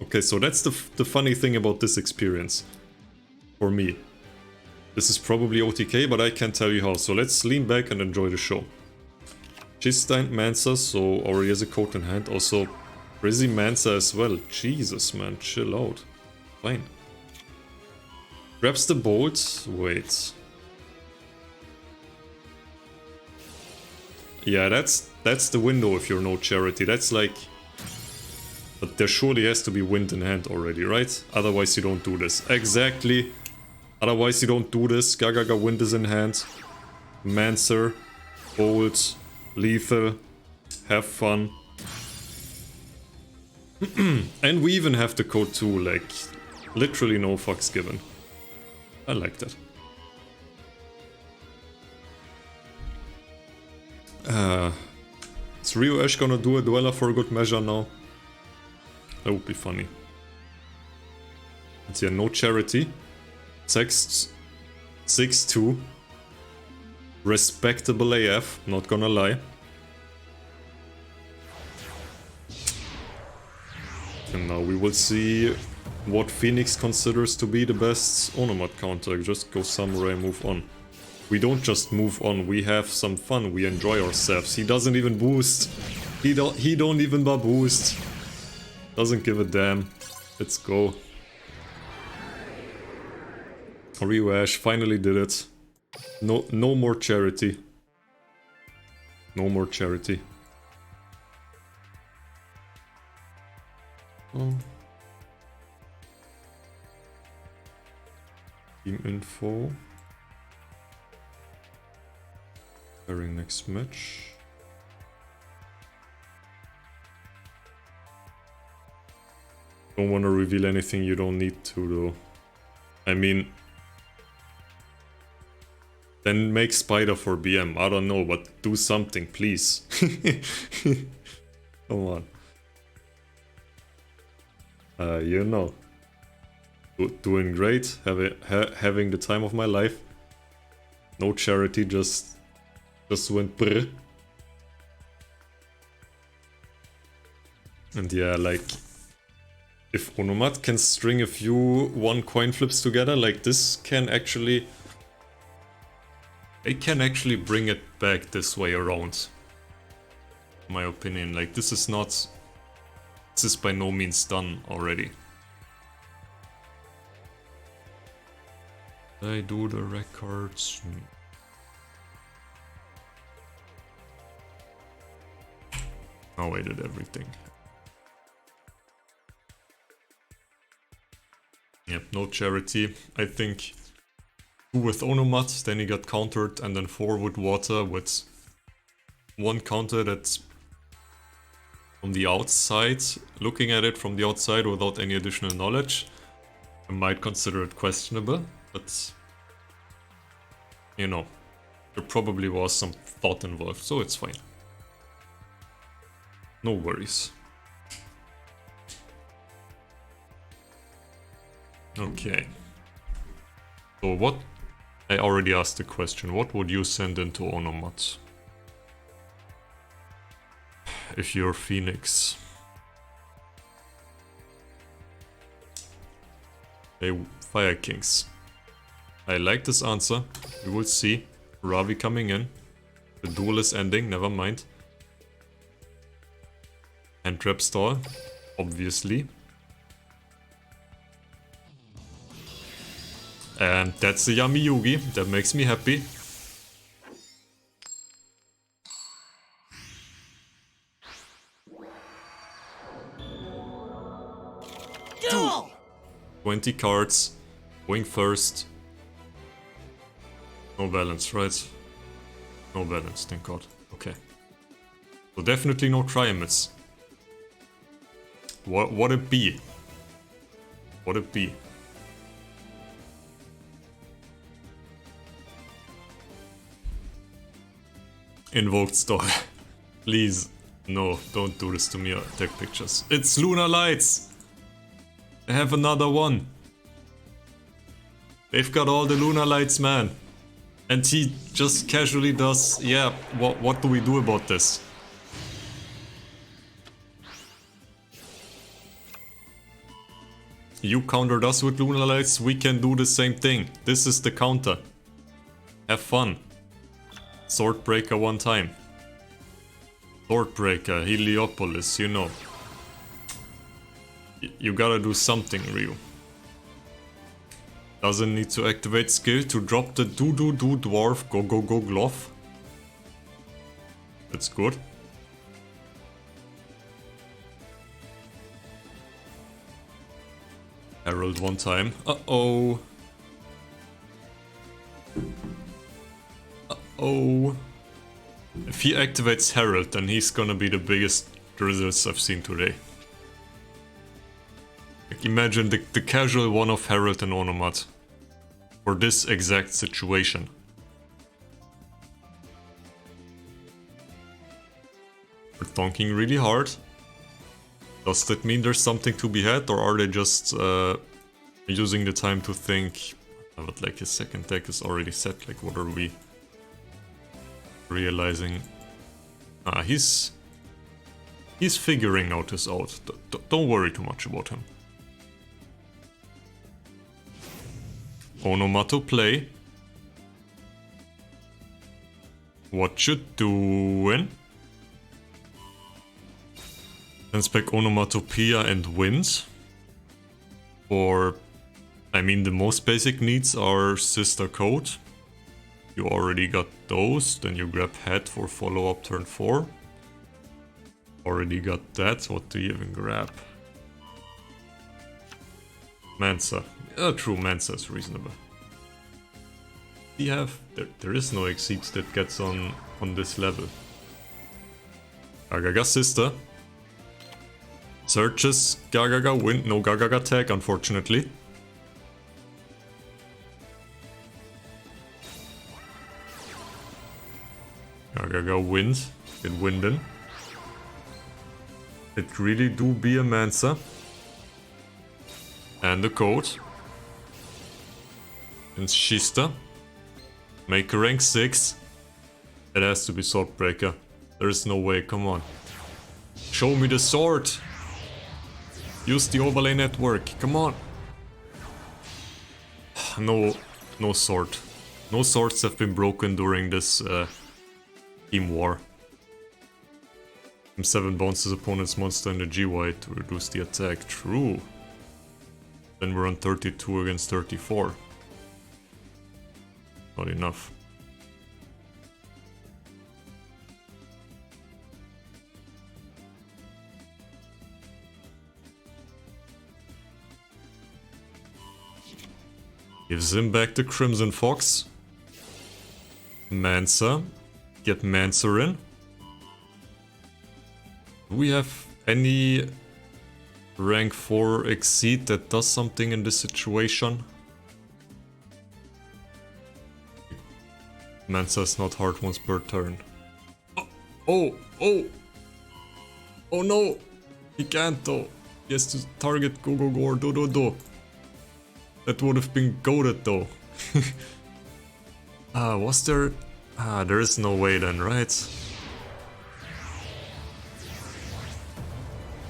okay, so that's the funny thing about this experience. For me. This is probably OTK, but I can't tell you how. So let's lean back and enjoy the show. Shista and Mansa, so already has a code in hand. Also, Prizzy Mansa as well. Jesus, man, chill out. Fine. Grabs the bolt. Wait. Yeah, that's the window if you're no charity. That's like... But there surely has to be wind in hand already, right? Otherwise you don't do this. Exactly. Otherwise you don't do this. Gagaga wind is in hand. Mancer. Bolt. Lethal. Have fun. And we even have the code too, like... Literally no fucks given. I like that. Is Rio Ash gonna do a Dweller for a good measure now? That would be funny. Let's see, no charity. 6-2. Respectable AF, not gonna lie. And now we will see what Phoenix considers to be the best Onomat counter. Just go Samurai, move on. We don't just move on, we have some fun, we enjoy ourselves. He doesn't even boost. He don't even boost. Doesn't give a damn. Let's go. Rio Ash finally did it. No more charity. No more charity. Oh. Team info. Pairing next match. Don't want to reveal anything you don't need to, though. I mean... Then make Spider for BM. I don't know, but do something, please. Come on. You know. Doing great. Having the time of my life. No charity, just went brr. And yeah, like... If Onomat can string a few 1 coin flips together, like this can actually... It can actually bring it back this way around. In my opinion, like this is not... This is by no means done already. I do the records. Oh, I did everything. Yep, no charity. I think 2 with Onomat, then he got countered, and then 4 with water with 1 counter that's from the outside. Looking at it from the outside without any additional knowledge, I might consider it questionable, but you know, there probably was some thought involved, so it's fine. No worries. Okay. So what... I already asked the question, what would you send into Onomat? If you're Phoenix. Hey, Fire Kings. I like this answer. We will see. Ravi coming in. The duel is ending, never mind. And trap stall, obviously. And that's the Yummy Yugi. That makes me happy. Duel! 20 cards. Going first. No balance, right? No balance, thank god. Okay. So definitely no triumphs. What it be? What it be? Invoked stall. Please, no, don't do this to me, tech pictures. It's Lunar Lights! I have another one. They've got all the Lunar Lights, man. And he just casually does, yeah, what do we do about this? You countered us with Lunar Lights, we can do the same thing. This is the counter. Have fun. Swordbreaker one time. Swordbreaker, Heliopolis, you know. You gotta do something, Ryu. Doesn't need to activate skill to drop the do dwarf go glove. That's good. Herald one time. Uh-oh. Uh-oh. If he activates Herald, then he's gonna be the biggest results I've seen today. Like, imagine the casual one of Herald and Onomat for this exact situation. We're thonking really hard. Does that mean there's something to be had, or are they just using the time to think? But like his second deck is already set, like what are we realizing? He's figuring out this out. Don't worry too much about him. Onomato play. What you doing? Inspect Onomatopoeia and wins. For, I mean, the most basic needs are Sister Code. You already got those, then you grab Head for follow-up turn 4. Already got that, what do you even grab? Mansa. True, Mansa is reasonable. We have... There is no Exceeds that gets on this level. Gagaga Sister. Searches, Gagaga win, no Gagaga tag unfortunately. Gagaga wins, get Winden. It really do be a Mansa. And the code. And Shista. Make a rank 6. It has to be Swordbreaker. There is no way, come on. Show me the sword! Use the overlay network, come on! No sword. No swords have been broken during this team war. Team 7 bounces opponent's monster in the GY to reduce the attack. True. Then we're on 32 against 34. Not enough. Gives him back the Crimson Fox. Mancer. Get Mancer in. Do we have any rank 4 exceed that does something in this situation? Mancer's not hard once per turn. Oh no! He can't though. He has to target go or do. That would have been goated though. Was there... there is no way then, right?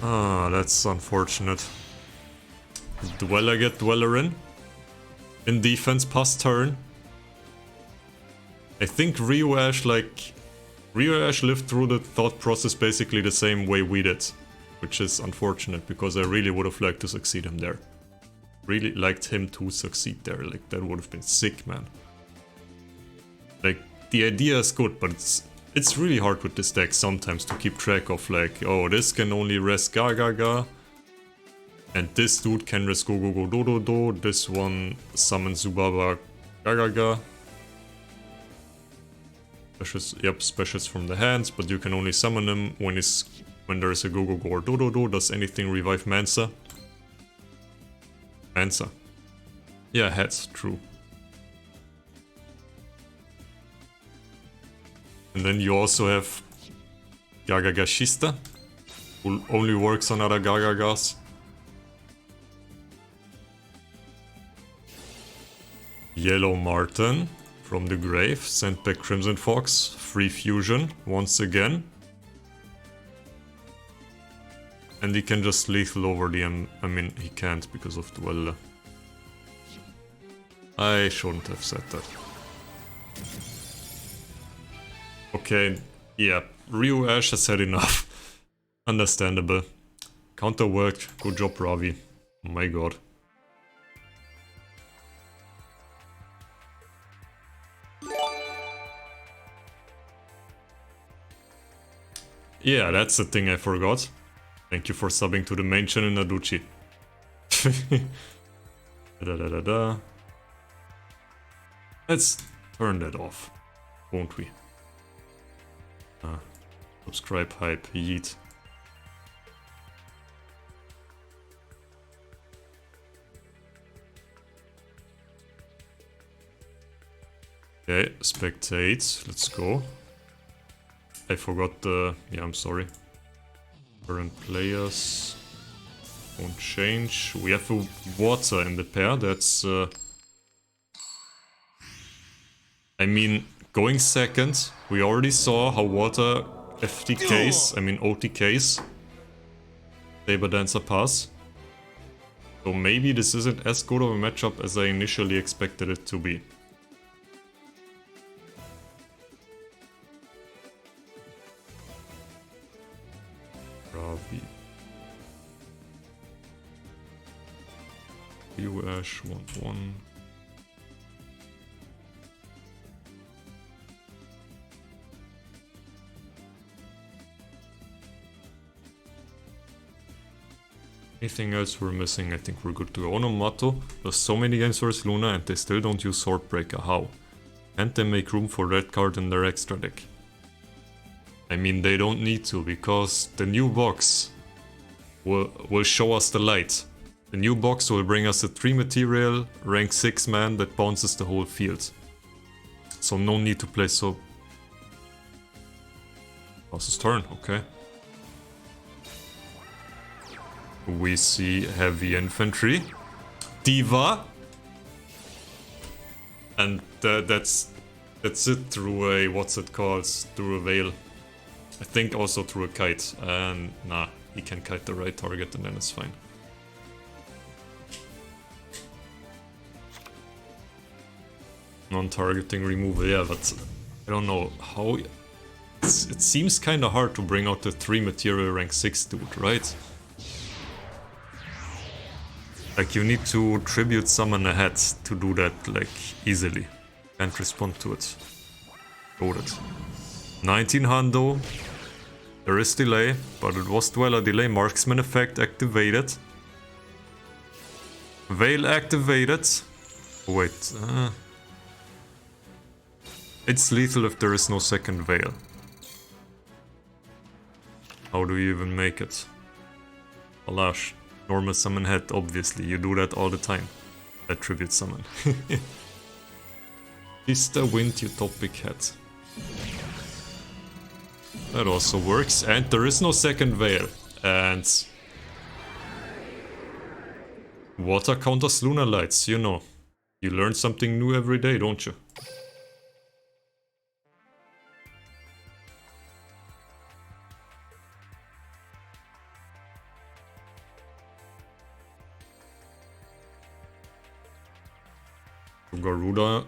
That's unfortunate. Dweller get Dweller in. In defense past turn. I think Rio Ash lived through the thought process basically the same way we did. Which is unfortunate, because I really would have liked to succeed him there. Really liked him to succeed there, like that would have been sick, man. Like, the idea is good, but it's really hard with this deck sometimes to keep track of like, oh, this can only rest Gaga, and this dude can rest go, this one summons Zubaba Gaga. Specials from the hands, but you can only summon him when there is a go or do. Does anything revive Mancer? Mancer. Yeah, heads, true. And then you also have Gagagashista, who only works on other Gagagas. Yellow Marten from the grave, sent back Crimson Fox, free fusion once again. And he can just lethal over the I mean, he can't because of Dweller. I shouldn't have said that. Okay, yeah, Rio Ash has had enough. Understandable. Counter worked, good job Ravi. Oh my god. Yeah, that's the thing I forgot. Thank you for subbing to the main channel, Naduchi. Let's turn that off, won't we? Subscribe, hype, yeet. Okay, spectate, let's go. I forgot the... yeah, I'm sorry. Current players won't change. We have a water in the pair, that's... I mean, going second, we already saw how water FTKs, I mean OTKs, Saber Dancer pass. So maybe this isn't as good of a matchup as I initially expected it to be. Ravi. Ash 1-1. Anything else we're missing? I think we're good to go. Onomato does so many games versus Luna and they still don't use Swordbreaker. How? Can't they make room for that card in their extra deck? I mean, they don't need to, because the new box will show us the light. The new box will bring us a 3 material, rank 6 man that bounces the whole field. So no need to play so... Boss's turn, okay. We see heavy infantry. Diva! And that's it through a... what's it called? Through a veil. I think also through a kite. And nah, he can kite the right target and then it's fine. Non-targeting removal, yeah, but I don't know how... it seems kinda hard to bring out the 3 material rank 6 dude, right? Like, you need to tribute summon ahead to do that, like, easily. Can't respond to it. Got it. 19 hundo. There is delay, but it was Dweller delay. Marksman effect activated. Veil activated. Wait. It's lethal if there is no second Veil. How do you even make it? Alash. Normal summon head, obviously. You do that all the time. Attribute summon. Is the wind utopic head? That also works. And there is no second Veil. And water counters lunar lights, you know. You learn something new every day, don't you? Garuda,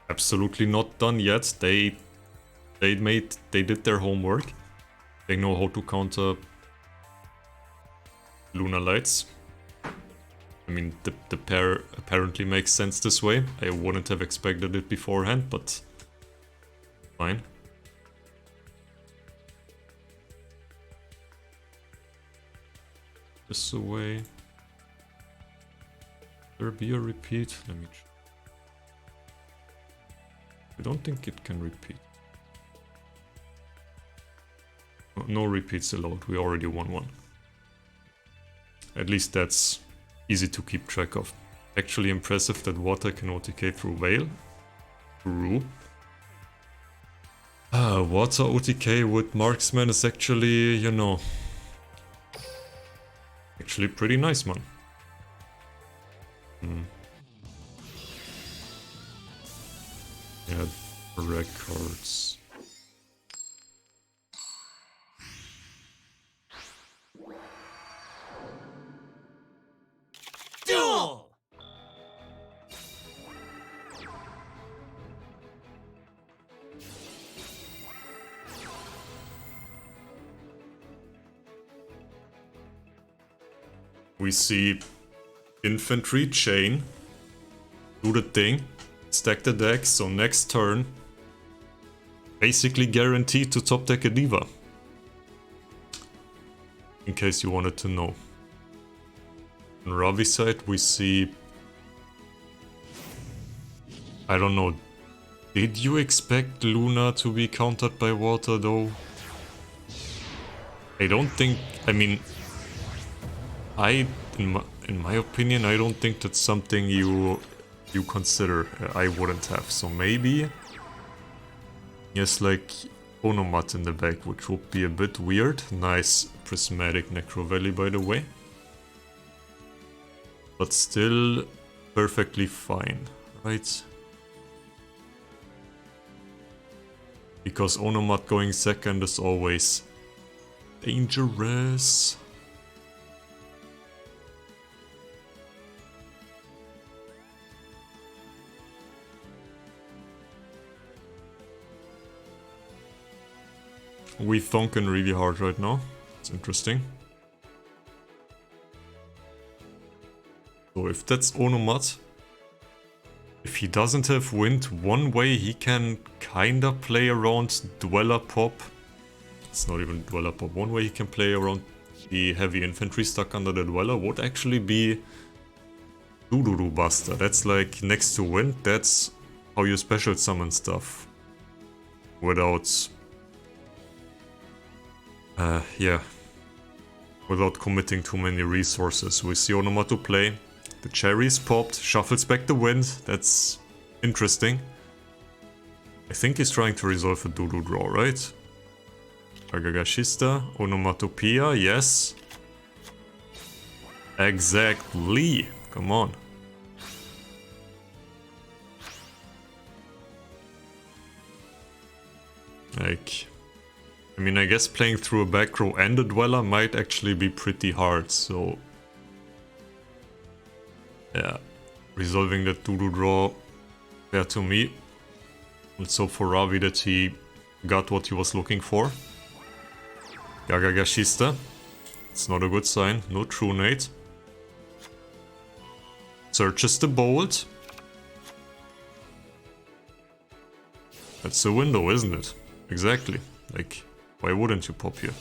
absolutely not done yet. They did their homework. They know how to counter lunar lights. I mean, the pair apparently makes sense this way. I wouldn't have expected it beforehand, but fine. This away. There be a repeat? Let me check. I don't think it can repeat. No repeats allowed, we already won one. At least that's easy to keep track of. Actually impressive that water can OTK through Veil. True. Water OTK with Marksman is actually, you know... actually pretty nice, man. Yeah, records. Duel! We see infantry chain, do the thing, stack the deck, so next turn basically guaranteed to top deck a diva. In case you wanted to know. On Ravi's side we see... I don't know. Did you expect Luna to be countered by water though? I don't think... I mean... in my opinion, I don't think that's something you consider. I wouldn't have. So maybe... yes, like Onomat in the back, which would be a bit weird. Nice prismatic Necro Valley, by the way. But still perfectly fine, right? Because Onomat going second is always dangerous. We thonking really hard right now. It's interesting. So if that's Onomat, if he doesn't have wind, one way he can kinda play around Dweller Pop. It's not even Dweller Pop. One way he can play around the heavy infantry stuck under the Dweller would actually be Dururu Buster. That's like next to wind, that's how you special summon stuff. Without... yeah. Without committing too many resources. We see Onomato play. The cherries popped, shuffles back the wind. That's interesting. I think he's trying to resolve a Doodoo draw, right? Agagashista, Onomatopoeia, yes. Exactly. Come on. Like... I mean, I guess playing through a back row and a Dweller might actually be pretty hard, so... yeah, resolving that Doodoo draw, fair to me. Let's hope for Ravi that he got what he was looking for. Gagagashista. It's not a good sign, no True Nate. Searches the bolt. That's a window, isn't it? Exactly. Like, why wouldn't you pop here?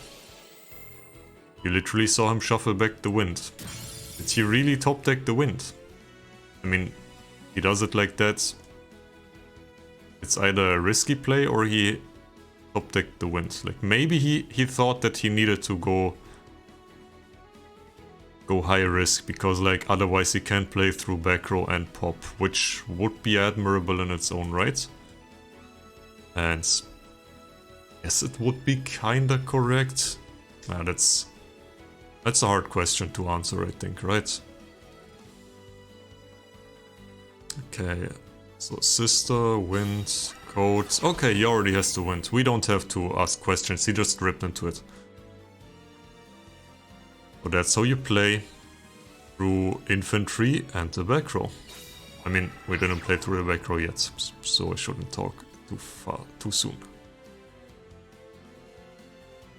You literally saw him shuffle back the wind. Did he really top deck the wind? I mean, he does it like that. It's either a risky play or he top decked the wind. Like, maybe he thought that he needed to go high risk, because like otherwise he can't play through back row and pop, which would be admirable in its own right. And yes, it would be kinda correct. That's a hard question to answer, I think, right? Okay, so sister, wind, codes. Okay, he already has to wind. We don't have to ask questions, he just ripped into it. So that's how you play through infantry and the back row. I mean, we didn't play through the back row yet, so I shouldn't talk too soon.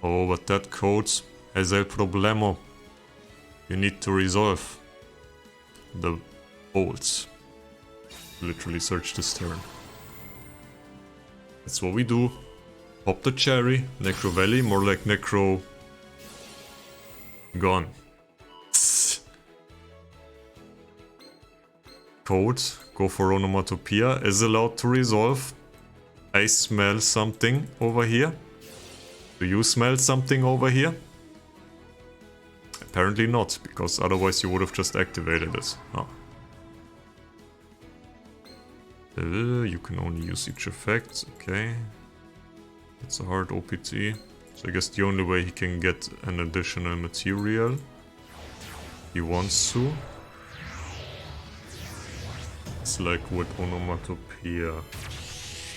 Oh, but that code has el problemo. You need to resolve the bolts. Literally search this turn. That's what we do. Pop the cherry, Necro Valley, more like Necro... Gone. Code, go for Onomatopoeia, is allowed to resolve. I smell something over here. Do you smell something over here? Apparently not, because otherwise you would have just activated it. Oh. You can only use each effect, okay. It's a hard OPT. So I guess the only way he can get an additional material, he wants to. It's like with Onomatopoeia.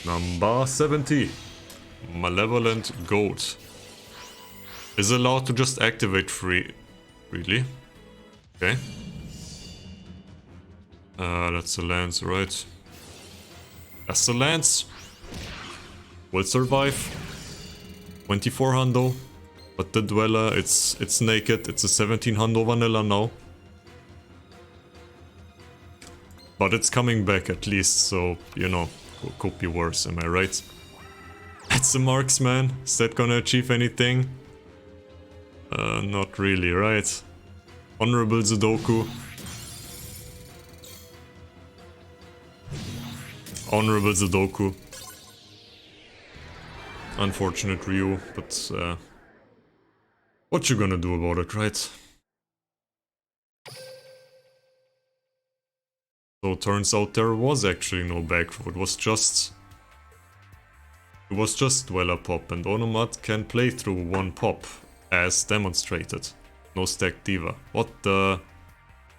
Number 70. Malevolent Goat. Is allowed to just activate free. Really? Okay. That's a lance, right? That's a lance. Will survive. 24 hundo. But the dweller, it's naked. It's a 17 hundo vanilla now. But it's coming back at least, so, you know, could be worse, am I right? It's a marksman. Is that gonna achieve anything? Not really, right? Honorable Sudoku. Honorable Sudoku. Unfortunate Ryu, but what you gonna do about it, right? So turns out there was actually no back row, it was just Dweller Pop, and Onomat can play through one pop, as demonstrated. No stack diva. What the...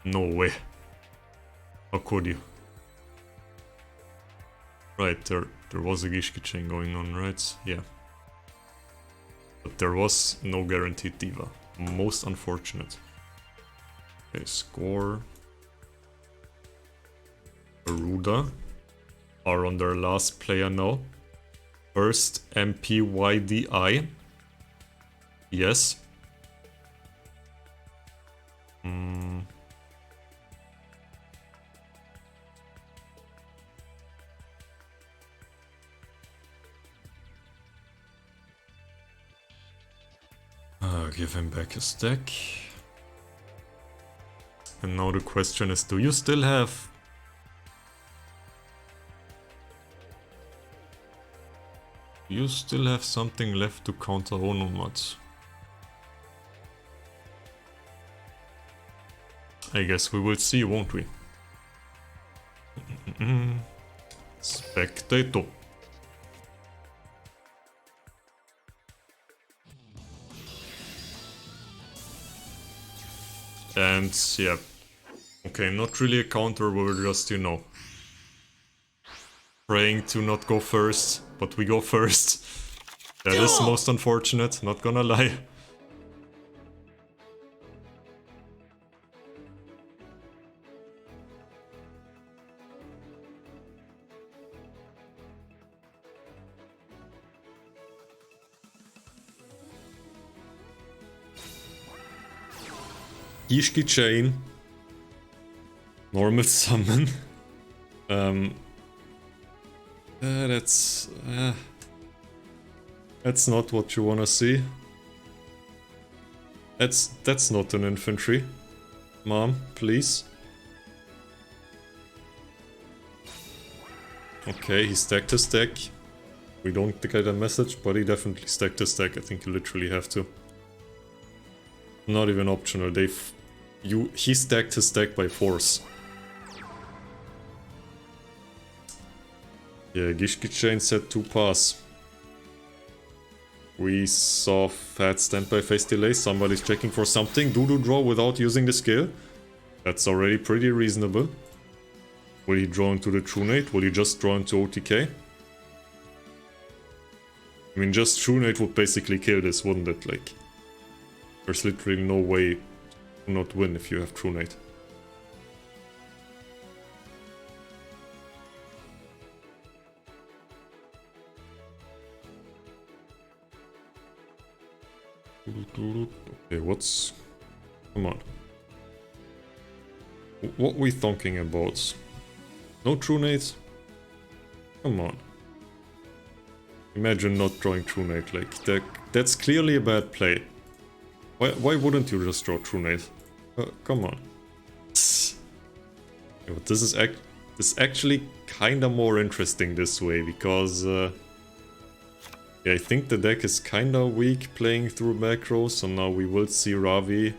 No way. How could you? Right, there was a Gishki chain going on, right? Yeah. But there was no guaranteed diva. Most unfortunate. Okay, score. Garuda are on their last player now. First MPYDI. Yes. Give him back his deck. And now the question is, do you still have... You still have something left to counter Onomat? I guess we will see, won't we? Spectator. And yeah, okay, not really a counter, we're just, you know, praying to not go first, but we go first. That is most unfortunate, not gonna lie. Gishki chain. Normal summon. That's not what you wanna see. That's not an infantry. Mom, please. Okay, he stacked his deck. We don't get a message, but he definitely stacked his deck. I think you literally have to. Not even optional. He stacked his deck by force. Yeah, Gishki Chain said 2 pass. We saw fat standby phase delay. Somebody's checking for something. Do draw without using the skill. That's already pretty reasonable. Will he draw into the Trunate? Will he just draw into OTK? I mean, just Trunate would basically kill this, wouldn't it? Like, there's literally no way to not win if you have Trunate. Okay, what's... Come on. What we thinking about? No Trunate? Come on. Imagine not drawing Trunate, like, that's clearly a bad play. Why wouldn't you just draw Trunate? Come on. Yeah, but this is actually kinda more interesting this way, because... yeah, I think the deck is kinda weak playing through macro, so now we will see Ravi.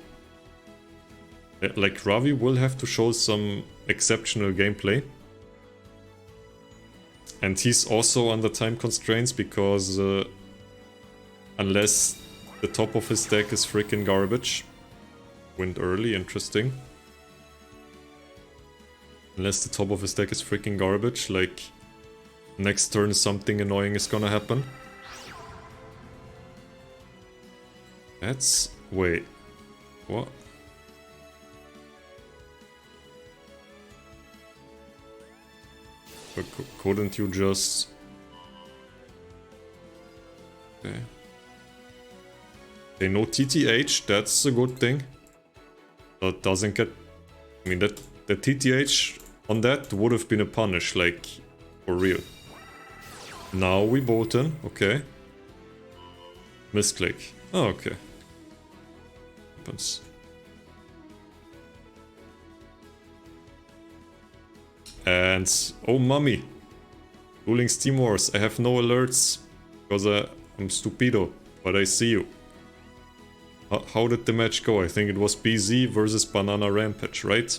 Like, Ravi will have to show some exceptional gameplay. And he's also under time constraints because unless the top of his deck is freaking garbage. Went early, interesting. Unless the top of his deck is freaking garbage, like next turn something annoying is gonna happen. That's... wait. What? But couldn't you just... Okay. Okay, no TTH, that's a good thing. That doesn't get... I mean, the TTH on that would have been a punish, like, for real. Now we Bolton, okay. Misclick. Oh, okay. Happens. And... oh, mummy! Duel Links Team Wars, I have no alerts, because I'm stupido, but I see you. How did the match go? I think it was BZ versus Banana Rampage, right?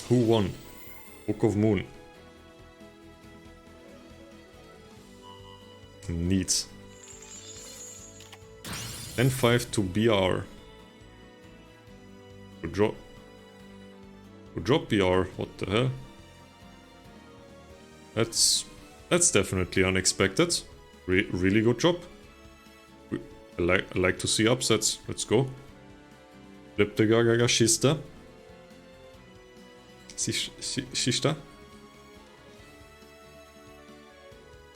Who won? Book of Moon. Neat. N5 to BR. Good job. Good job, BR. What the hell? That's definitely unexpected. Really good job. I like to see upsets. Let's go. Flip the Gagagashista. Shista.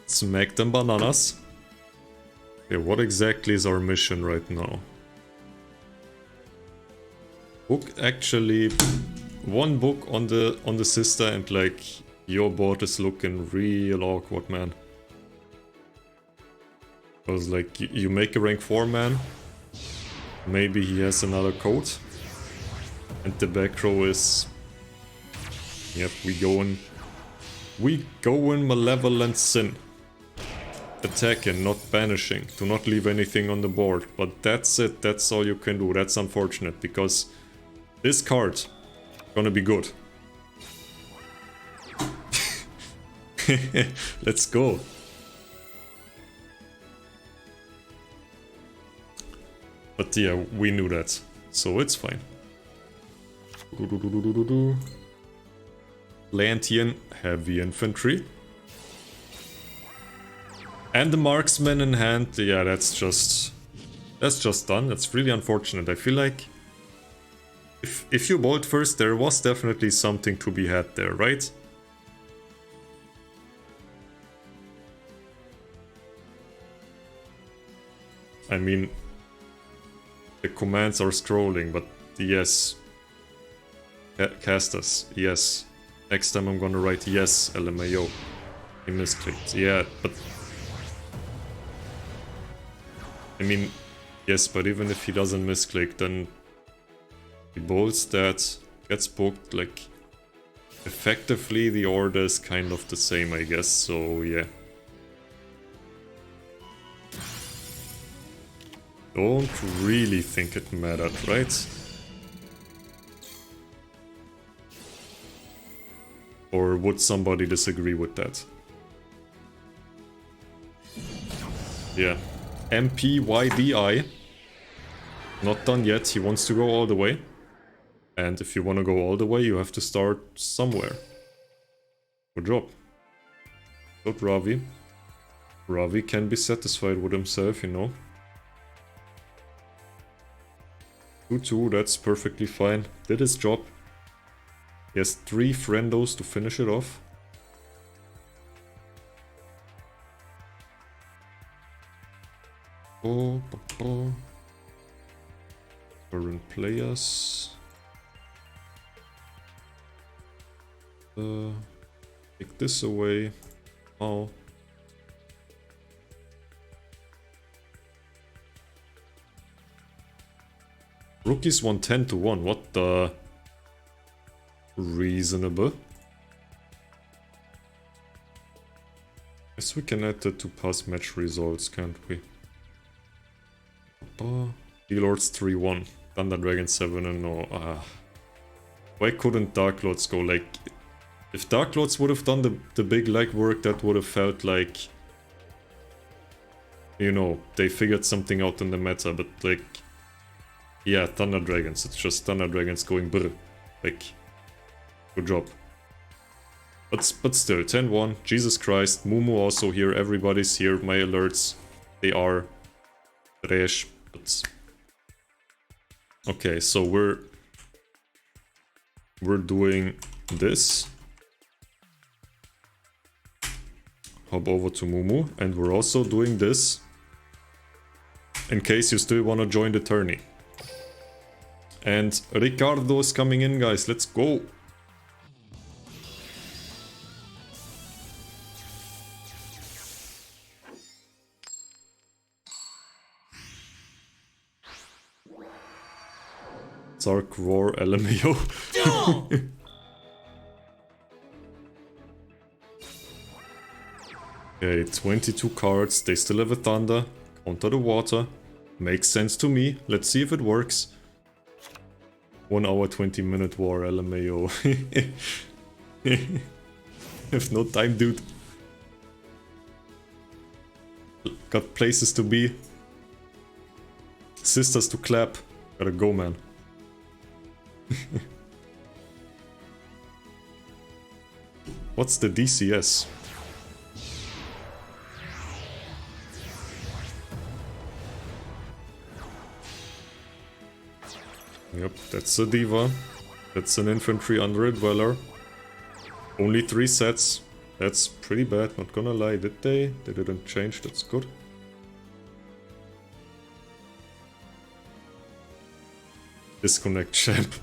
Smack them bananas. Okay, what exactly is our mission right now? Book actually... one book on the sister and like... your board is looking real awkward, man. Because like, you make a rank 4 man. Maybe he has another code. And the back row is... yep, we go in Malevolent Sin. Attacking, not banishing. Do not leave anything on the board. But that's it, that's all you can do. That's unfortunate, because this card gonna be good. Let's go. But yeah, we knew that, so it's fine. Lantian, heavy infantry. And the marksman in hand, yeah, that's just done. That's really unfortunate. I feel like if you bolt first, there was definitely something to be had there, right? I mean, the commands are scrolling, but yes. Casters, yes. Next time I'm gonna write yes, LMAO. He misclicked. Yeah, but... I mean, yes, but even if he doesn't misclick, then... He bolts that, gets booked, like... Effectively, the order is kind of the same, I guess, so yeah. Don't really think it mattered, right? Or would somebody disagree with that? Yeah. MPYDI. Not done yet, he wants to go all the way. And if you want to go all the way, you have to start somewhere. Good job. Good Ravi. Ravi can be satisfied with himself, you know. 2-2, that's perfectly fine. Did his job. He has 3 friendos to finish it off. Current players. Take this away. Oh. Rookies 110 to 1. What the? Reasonable. Guess we can add that to past match results, can't we? D-Lords 3-1. Thunder Dragon 7-0. Why couldn't Dark Lords go? Like, if Dark Lords would have done the big legwork, that would have felt like, you know, they figured something out in the meta, but like, yeah, Thunder Dragons. It's just Thunder Dragons going brr. Like, good job. But still, 10-1. Jesus Christ. Mumu also here. Everybody's here. My alerts, they are trash. But okay, so we're doing this. Hop over to Mumu, and we're also doing this in case you still want to join the tourney. And Ricardo is coming in, guys. Let's go. Dark Roar LMAO. Okay, 22 cards. They still have a Thunder. Counter the water. Makes sense to me. Let's see if it works. 1 hour 20-minute war LMAO. Have no time, dude. Got places to be. Sisters to clap. Gotta go, man. What's the DCS? Yep, that's a diva. That's an infantry under a dweller. Only 3 sets. That's pretty bad, not gonna lie. Did they? They didn't change, that's good. Disconnect champ.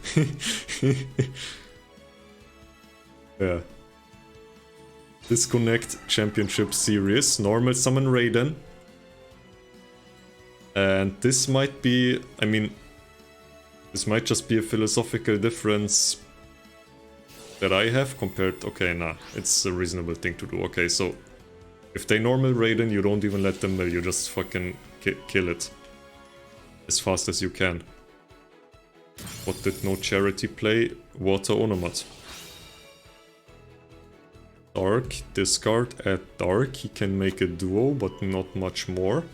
Yeah. Disconnect Championship Series. Normal summon Raiden. And this might be... I mean... This might just be a philosophical difference that I have compared... Okay, nah. It's a reasonable thing to do. Okay, so... If they normal Raiden, you don't even let them mill. You just fucking kill it. As fast as you can. What did no charity play? Water Onomat. Dark, discard, add dark. He can make a duo, but not much more.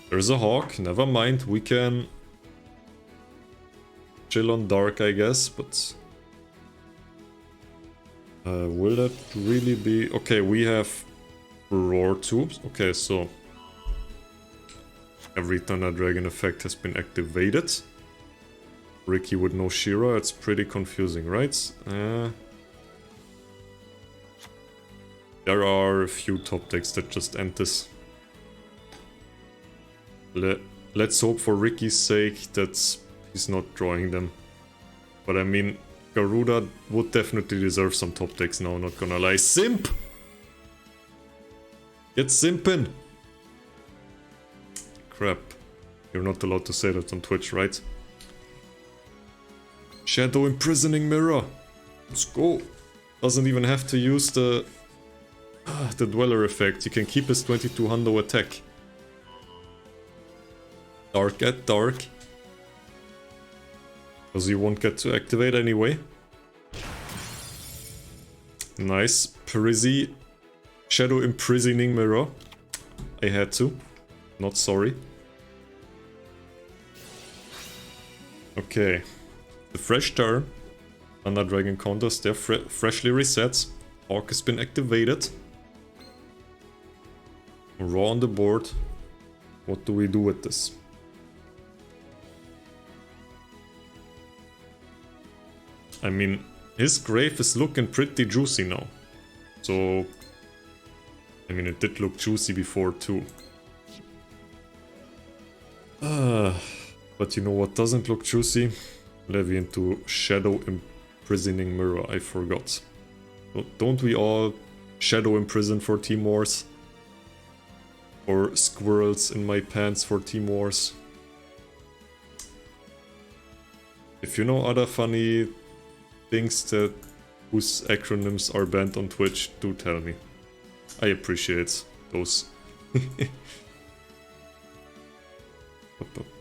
There's a hawk, never mind, we can chill on dark, I guess, but... will that really be... Okay, we have Roar tubes. Okay, so... Every Thunder Dragon effect has been activated. Ricky with no Shira, it's pretty confusing, right? There are a few top decks that just end this. Let's hope for Ricky's sake that He's not drawing them. But I mean, Garuda would definitely deserve some top decks now, not gonna lie. Simp! Get simpin'! Crap. You're not allowed to say that on Twitch, right? Shadow Imprisoning Mirror! Let's go! Doesn't even have to use the Dweller effect. You can keep his 22 hundo attack. Dark at dark. Because you won't get to activate anyway. Nice. Prizzy. Shadow Imprisoning Mirror. I had to. Not sorry. Okay. The fresh turn. Thunder Dragon counters, they're freshly reset. Hawk has been activated. Raw on the board. What do we do with this? I mean, his grave is looking pretty juicy now. So, I mean, it did look juicy before too. But you know what doesn't look juicy? Levy into Shadow Imprisoning Mirror, I forgot. Don't we all Shadow Imprison for Team Wars? Or Squirrels in My Pants for Team Wars? If you know other funny things that whose acronyms are banned on Twitch, do tell me. I appreciate those.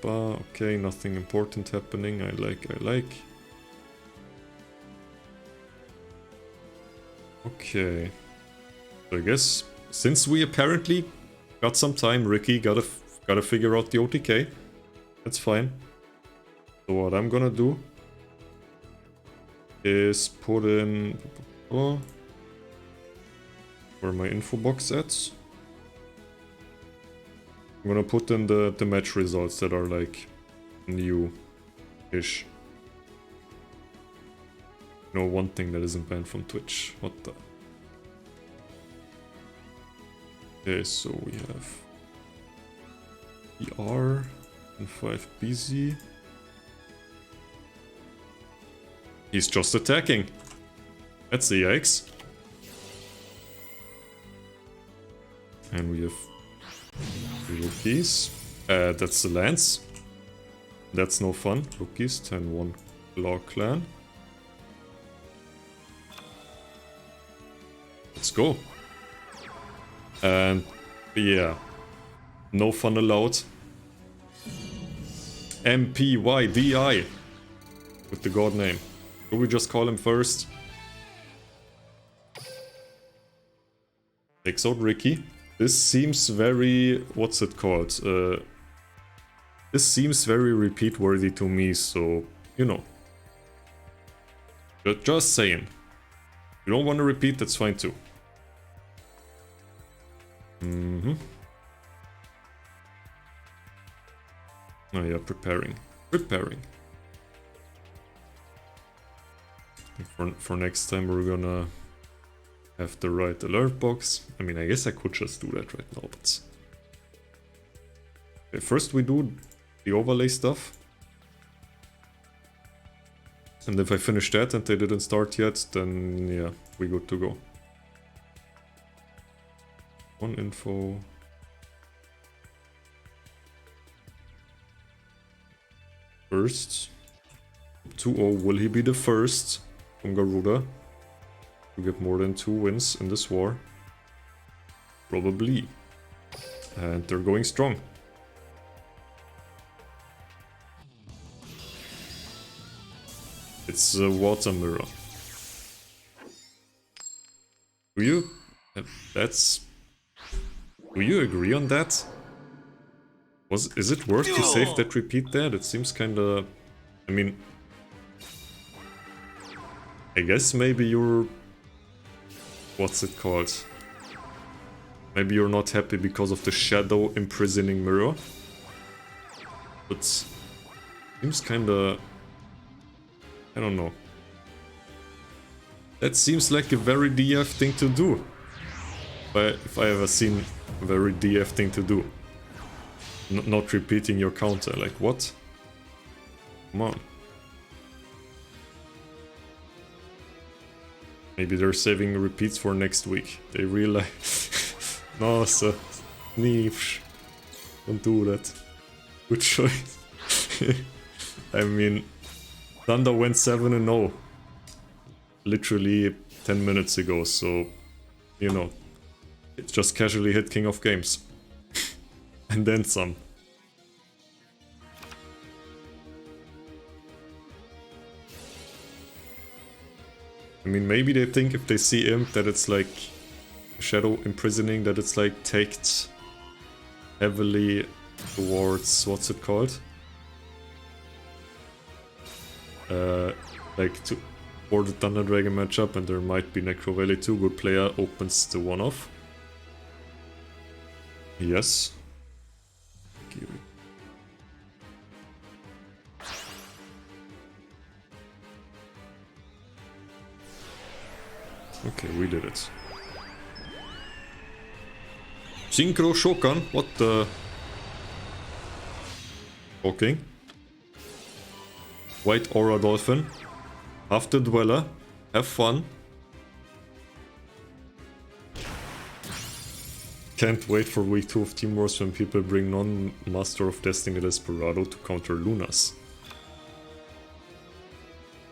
Okay, nothing important happening. I like. Okay. So I guess since we apparently got some time, Ricky gotta figure out the OTK. That's fine. So what I'm gonna do is put in where my info box at. I'm gonna put in the match results that are like new-ish. No, one thing that isn't banned from Twitch. What the? Okay, so we have ER and 5BZ. He's just attacking. That's the yikes. And we have rookies. That's the Lance. That's no fun. Rookies, 10-1 Law Clan. Let's go. And yeah, no fun allowed. MPYDI with the god name. Do we just call him first? Takes out Ricky. This seems very... what's it called? This seems very repeat worthy to me, so, you know. Just saying. If you don't want to repeat, that's fine too. Oh yeah, preparing. For next time we're gonna have the right alert box. I mean, I guess I could just do that right now, but... Okay, first we do the overlay stuff. And if I finish that and they didn't start yet, then yeah, we good to go. One info. First. 2-0, will he be the first from Garuda to get more than 2 wins in this war? Probably. And they're going strong. It's a water mirror. Do you... that's... do you agree on that? Is it worth to save that repeat there? It seems kinda... I mean... I guess maybe you're... what's it called? Maybe you're not happy because of the Shadow Imprisoning Mirror. But... seems kinda... I don't know. That seems like a very DF thing to do. If I ever seen a very DF thing to do. Not repeating your counter, like what? Come on. Maybe they're saving repeats for next week. They realize... Nossa. Neesh. Don't do that. Good choice. I mean... Thunder went 7-0. Literally 10 minutes ago, so... You know. It just casually hit King of Games. And then some. I mean, maybe they think if they see Imp that it's like Shadow Imprisoning, that it's like taked heavily towards, what's it called? Like for the Thunder Dragon matchup, and there might be Necro Valley 2, good player opens the one off. Yes. Okay, we did it. Synchro Shokan? What the... Okay. White Aura Dolphin. Half the Dweller. Have fun. Can't wait for week 2 of Team Wars when people bring non-Master of Destiny Desperado to counter Lunas.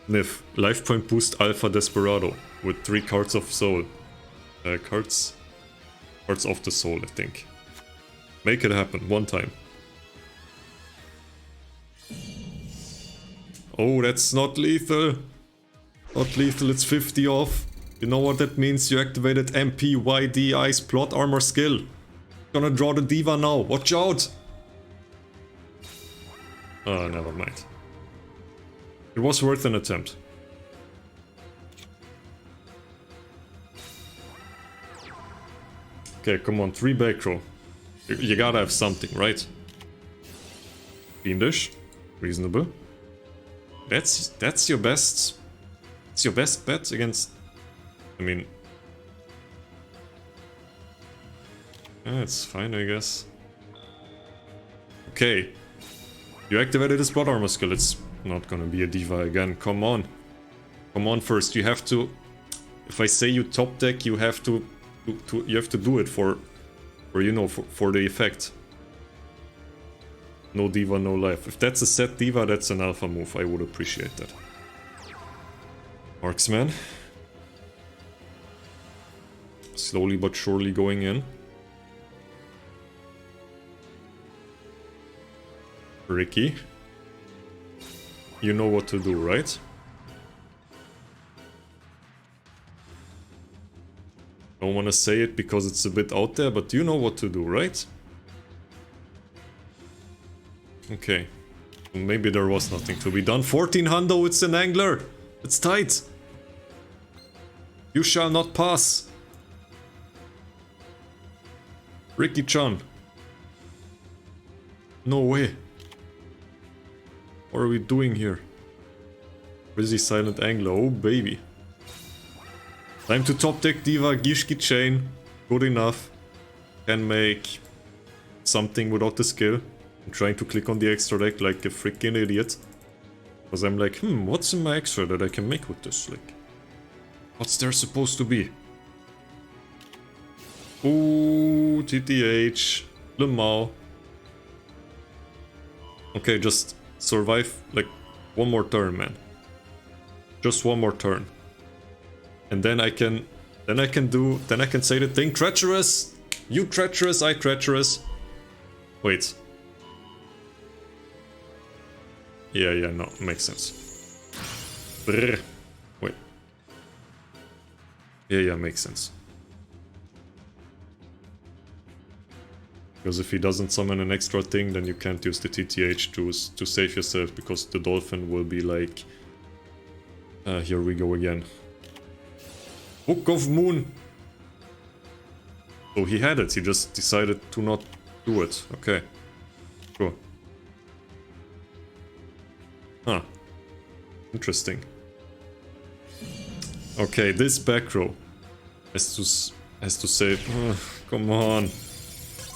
Nif, Life Point Boost Alpha Desperado with 3 cards of soul. Cards of the soul, I think. Make it happen, one time. Oh, that's not lethal. Not lethal, it's 50 off. You know what that means? You activated MP, Ice, Plot Armor skill. Gonna draw the Diva now, watch out! Oh, never mind. It was worth an attempt. Okay, come on, 3 back row. You gotta have something, right? Fiendish. Reasonable. That's your best... It's your best bet against... I mean... Yeah, it's fine, I guess. Okay. You activated his Plot Armor skill, it's not gonna be a Diva again, come on. Come on first, you have to... If I say you top deck, you have to do it for you know, for the effect. No Diva, no life. If that's a set Diva, that's an alpha move, I would appreciate that. Marksman. Slowly but surely going in. Ricky. You know what to do, right? Don't want to say it because it's a bit out there, but you know what to do, right? Okay. Maybe there was nothing to be done. 14 hundo, it's an angler! It's tight! You shall not pass! Ricky-chan. No way. What are we doing here? Busy Silent Angler, oh baby. Time to top deck Diva, Gishki Chain. Good enough. Can make something without the skill. I'm trying to click on the extra deck like a freaking idiot. Because I'm like, what's in my extra that I can make with this? Like, what's there supposed to be? Ooh, TTH. Lemao. Okay, just survive like one more turn, man. Just one more turn. And then I can say the thing, treacherous! You treacherous, I treacherous. Wait. Yeah, no, makes sense. Brrr. Wait. Yeah, makes sense. Because if he doesn't summon an extra thing, then you can't use the TTH to save yourself, because the dolphin will be like... here we go again. Book of Moon! So he had it, he just decided to not do it. Okay. Sure. Huh. Interesting. Okay, this back row has to say... come on.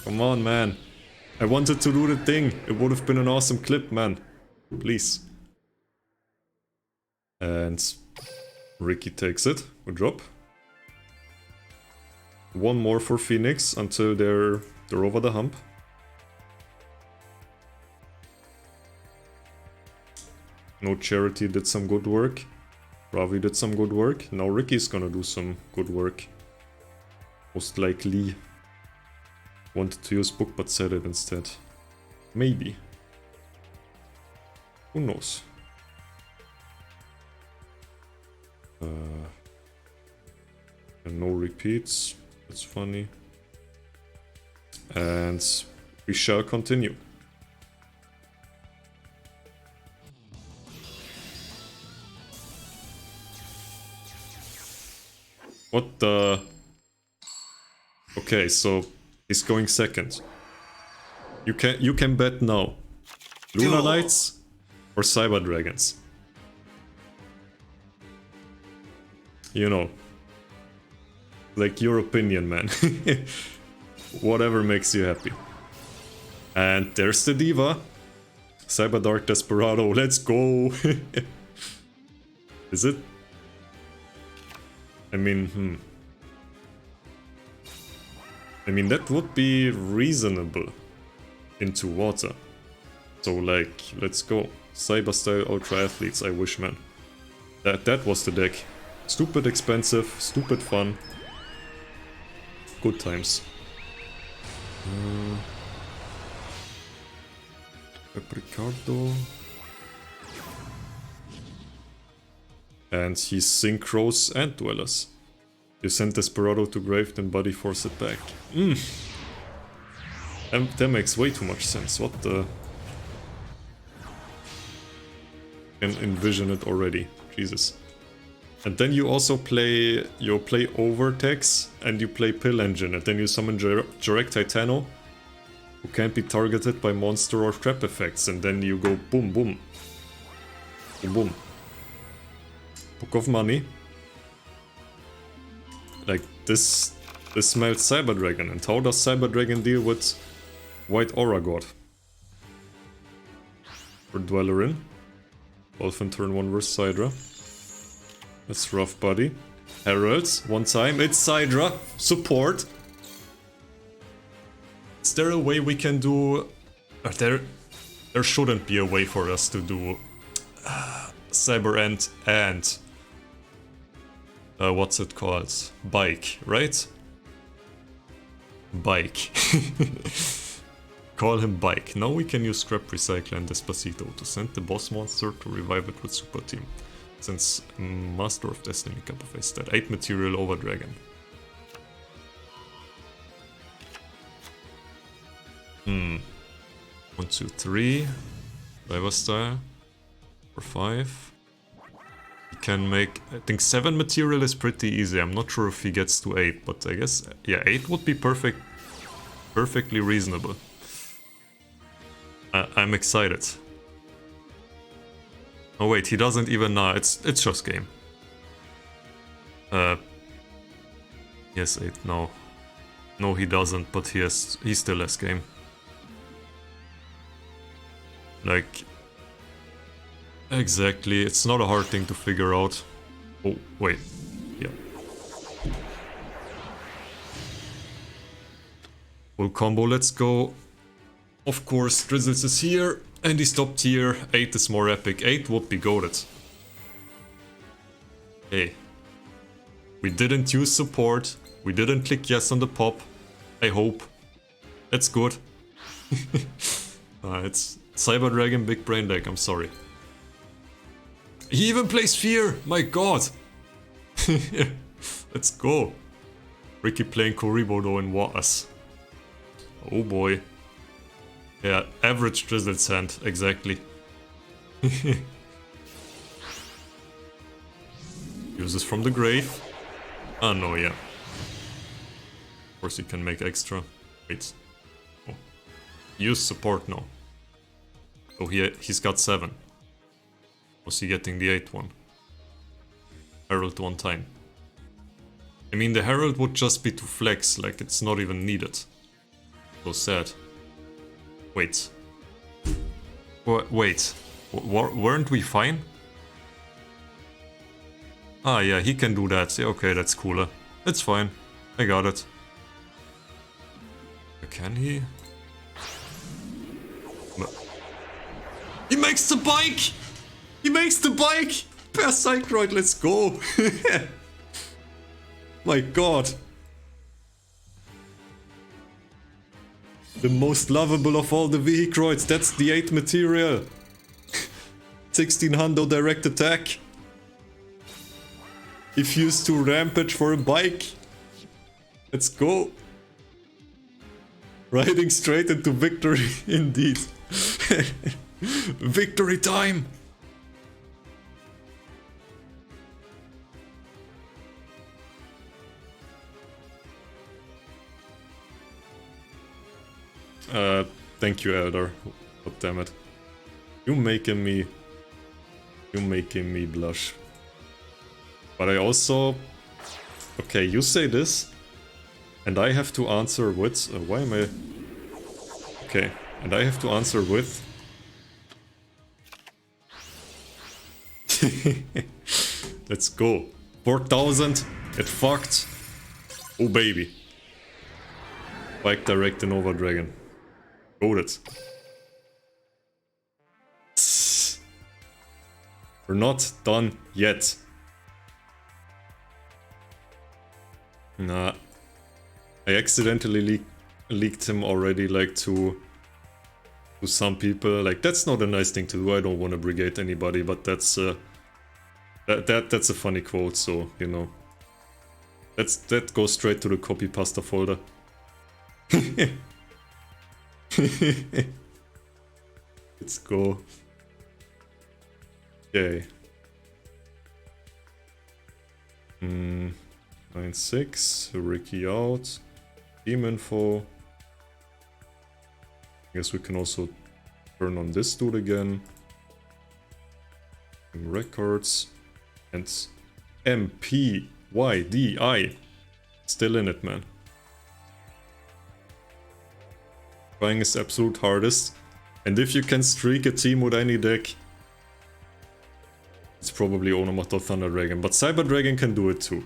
Come on, man. I wanted to do the thing. It would have been an awesome clip, man. Please. And Ricky takes it. Good job. One more for Phoenix until they're over the hump. No Charity did some good work. Ravi did some good work. Now Ricky's gonna do some good work. Most likely. Wanted to use book but said it instead. Maybe. Who knows? And no repeats. That's funny. And we shall continue. What the... Okay, so he's going second. You can bet now. Luna Knights or Cyber Dragons? You know. Like your opinion, man. Whatever makes you happy. And there's the Diva. Cyber Dark Desperado, let's go! Is it? I mean, I mean, that would be reasonable into water. So, like, let's go. Cyber Style Ultra Athletes, I wish, man. That was the deck. Stupid expensive, stupid fun. Good times. Ricardo. And he synchros and duelers. You send Desperado to grave, then body force it back. That makes way too much sense. What the... Can envision it already. Jesus. And then you also play... You play Overtex and you play Pill Engine. And then you summon Jarek Titano, who can't be targeted by monster or trap effects. And then you go boom boom. Boom boom. Book of Money. Like, this smells Cyber Dragon. And how does Cyber Dragon deal with White Aura God? For Dweller in. Dolphin turn 1 versus Sidra. That's rough, buddy. Heralds, one time. It's Sidra. Support. Is there a way we can do... There shouldn't be a way for us to do... Cyber End and... what's it called? Bike, right? Bike. Call him Bike. Now we can use Scrap Recycle and Despacito to send the boss monster to revive it with Super Team. Since Master of Destiny Cup of Ace that 8 material over Dragon. 1, 2, 3. Diver Style. 4, 5. He can make... I think 7 material is pretty easy. I'm not sure if he gets to 8, but I guess... Yeah, 8 would be perfect. Perfectly reasonable. I'm excited. Oh wait, he doesn't even know. It's just game. Yes, 8. No. No, he doesn't, but he still has game. Like... Exactly, it's not a hard thing to figure out. Oh, wait. Yeah. Full combo, let's go. Of course, Drizzles is here, and he's top tier. 8 is more epic. 8 would be goated. Hey. We didn't use support. We didn't click yes on the pop. I hope. That's good. It's Cyber Dragon Big Brain deck, I'm sorry. He even plays Fear! My god! Let's go. Ricky playing Kuribo though in waters. Oh boy. Yeah, average Drizzle's hand, exactly. Uses from the grave. Ah no, yeah. Of course you can make extra. Wait. Oh. Use support now. Oh, he's got 7. Was he getting the 8th one? Herald one time. I mean, the Herald would just be to flex, like it's not even needed. So sad. Wait. Wait. Weren't we fine? Ah, yeah, he can do that. Yeah, okay, that's cooler. It's fine. I got it. Can he? No. He makes the bike! He makes the bike! Per Psychroid, let's go! My god. The most lovable of all the vehicroids, that's the 8 material. 1600 direct attack. If used to rampage for a bike. Let's go. Riding straight into victory, indeed. Victory time! Thank you, Elder. God damn it. You're making me blush. But I also... Okay, you say this. And I have to answer with... why am I... Okay, and I have to answer with... Let's go. 4000. It fucked. Oh baby. Bike direct and over dragon. Got it. We're not done yet. Nah. I accidentally leaked him already, like, to some people. Like, that's not a nice thing to do. I don't want to brigade anybody, but that's that's a funny quote, so, you know. That goes straight to the copy pasta folder. Let's go. Okay. 9-6, Ricky out. Team info. I guess we can also turn on this dude again. Records. And MPYDI. Still in it, man. Trying his absolute hardest. And if you can streak a team with any deck, it's probably Onomato Thunder Dragon. But Cyber Dragon can do it too.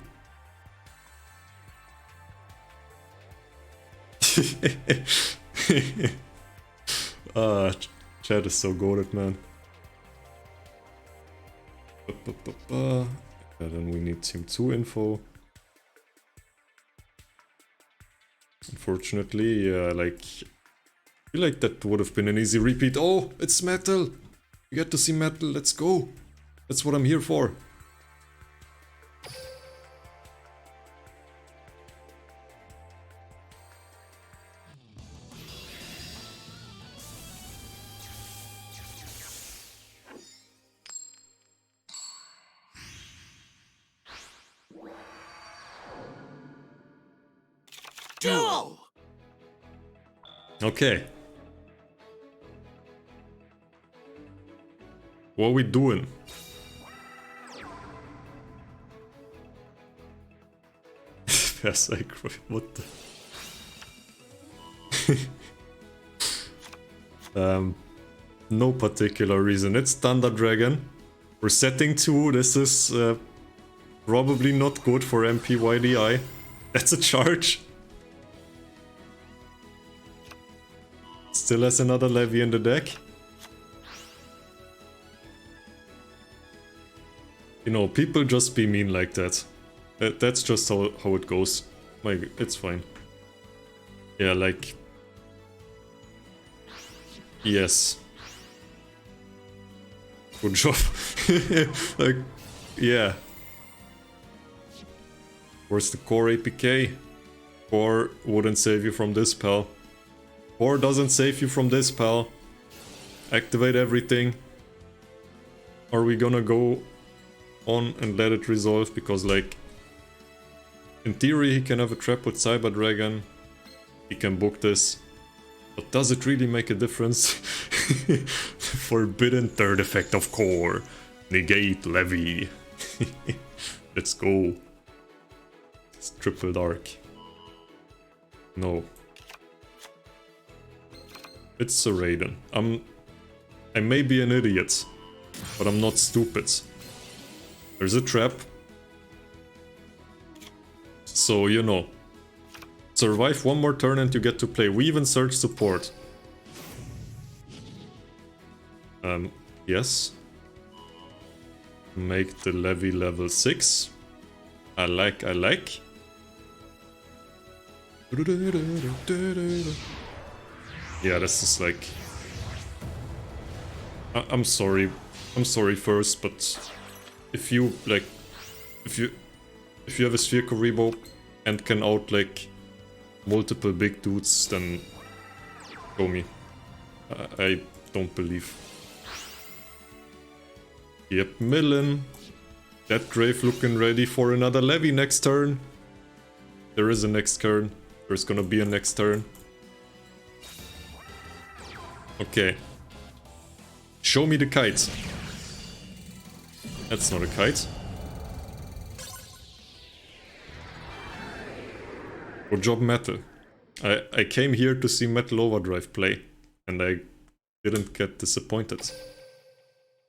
Chat is so goated, man. Then we need Team 2 info. Unfortunately, yeah, like... I feel like that would have been an easy repeat. Oh, it's metal! You get to see metal, let's go! That's what I'm here for. Duel! Okay. What are we doing? Yes, like, what the... no particular reason. It's Thunder Dragon. We're setting 2. This is probably not good for MPYDI. That's a charge. Still has another levy in the deck. You know, people just be mean like that. That's just how it goes. It's fine. Yeah, like... Yes. Good job. Like, yeah. Where's the core APK? Core wouldn't save you from this, pal. Core doesn't save you from this, pal. Activate everything. Are we gonna go on and let it resolve? Because, like, in theory he can have a trap with Cyber Dragon. He can book this. But does it really make a difference? Forbidden third effect of core. Negate levy. Let's go. It's triple dark. No. It's a Raiden. I may be an idiot, but I'm not stupid. There's a trap. So, you know. Survive one more turn and you get to play. We even search support. Yes. Make the levy level 6. I like. Yeah, this is like... I'm sorry first, but if you like... If you have a Sphere Karibo and can out like multiple big dudes, then show me. I don't believe. Yep, Millen. That grave looking ready for another levy next turn. There is a next turn. There's gonna be a next turn. Okay. Show me the kite. That's not a kite. Good job, Metal. I came here to see Metal Overdrive play, and I didn't get disappointed.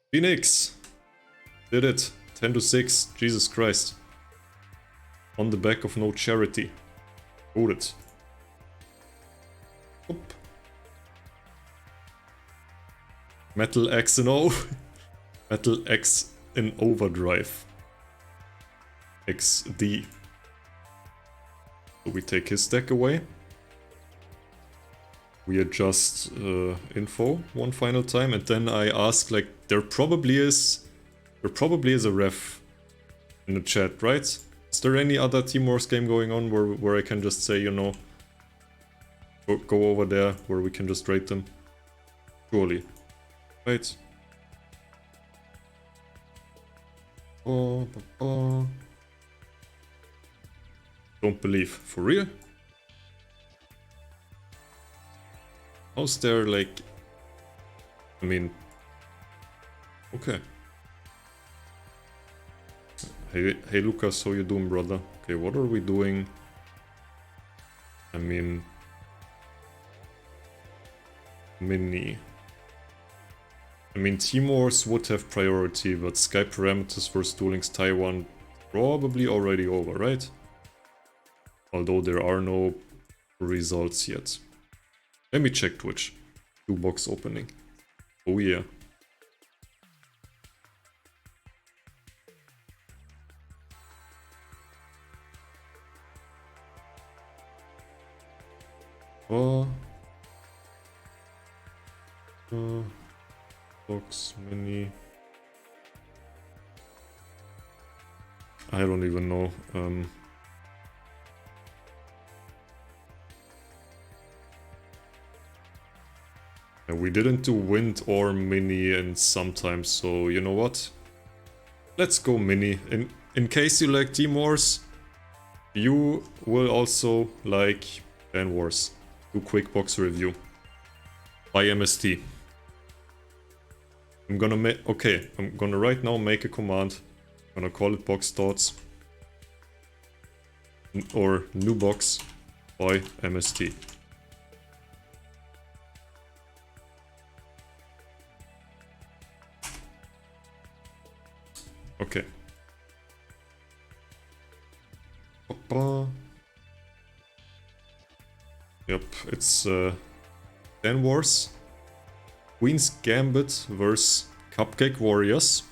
Phoenix! Did it. 10-6. Jesus Christ. On the back of no charity. Hold it. Oop. Metal X and O. Metal X in Overdrive. XD. So we take his deck away. We adjust info one final time, and then I ask, like, there probably is a ref in the chat, right? Is there any other Team Wars game going on where I can just say, you know, go over there where we can just rate them? Surely. Right. Don't believe. For real? How's there, like... I mean... Okay. Hey Lucas, how you doing, brother? Okay, what are we doing? I mean... Mini... I mean, Team Wars would have priority, but Sky Parameters versus Duel Links Taiwan probably already over, right? Although there are no results yet. Let me check Twitch. 2-box opening. Oh yeah. Box mini. I don't even know. Yeah, we didn't do wind or mini and sometimes, so you know what? Let's go mini. In case you like Team Wars, you will also like Clan Wars. Do quick box review by MST. I'm gonna right now make a command. I'm gonna call it box thoughts or new box by MST. Okay. Yep, it's Clan Wars. Queen's Gambit versus Cupcake Warriors.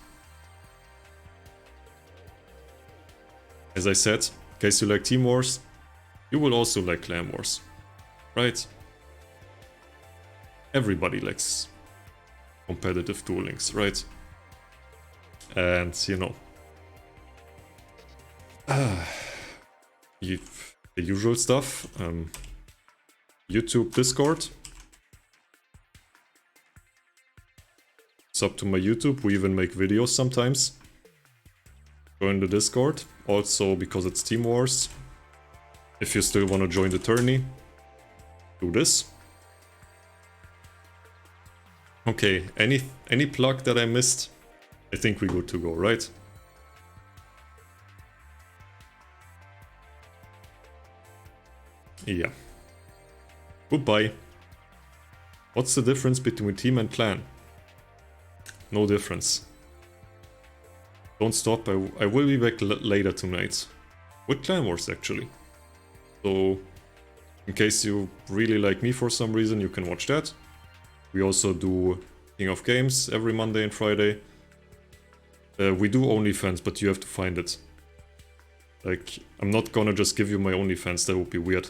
As I said, in case you like Team Wars, you will also like Clan Wars, right? Everybody likes competitive Duel Links, right? And, you know, the usual stuff. YouTube, Discord. Sub to my YouTube, we even make videos sometimes. Join the Discord, also because it's Team Wars. If you still want to join the tourney, do this. Okay, any plug that I missed? I think we're good to go, right? Yeah. Goodbye. What's the difference between team and clan? No difference. Don't stop, I will be back later tonight. with Clan Wars actually. So in case you really like me for some reason, you can watch that. We also do King of Games every Monday and Friday. We do OnlyFans, but you have to find it. Like, I'm not gonna just give you my OnlyFans, that would be weird.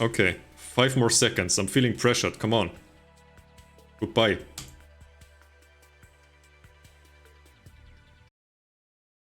Okay, 5 more seconds, I'm feeling pressured, come on. Goodbye.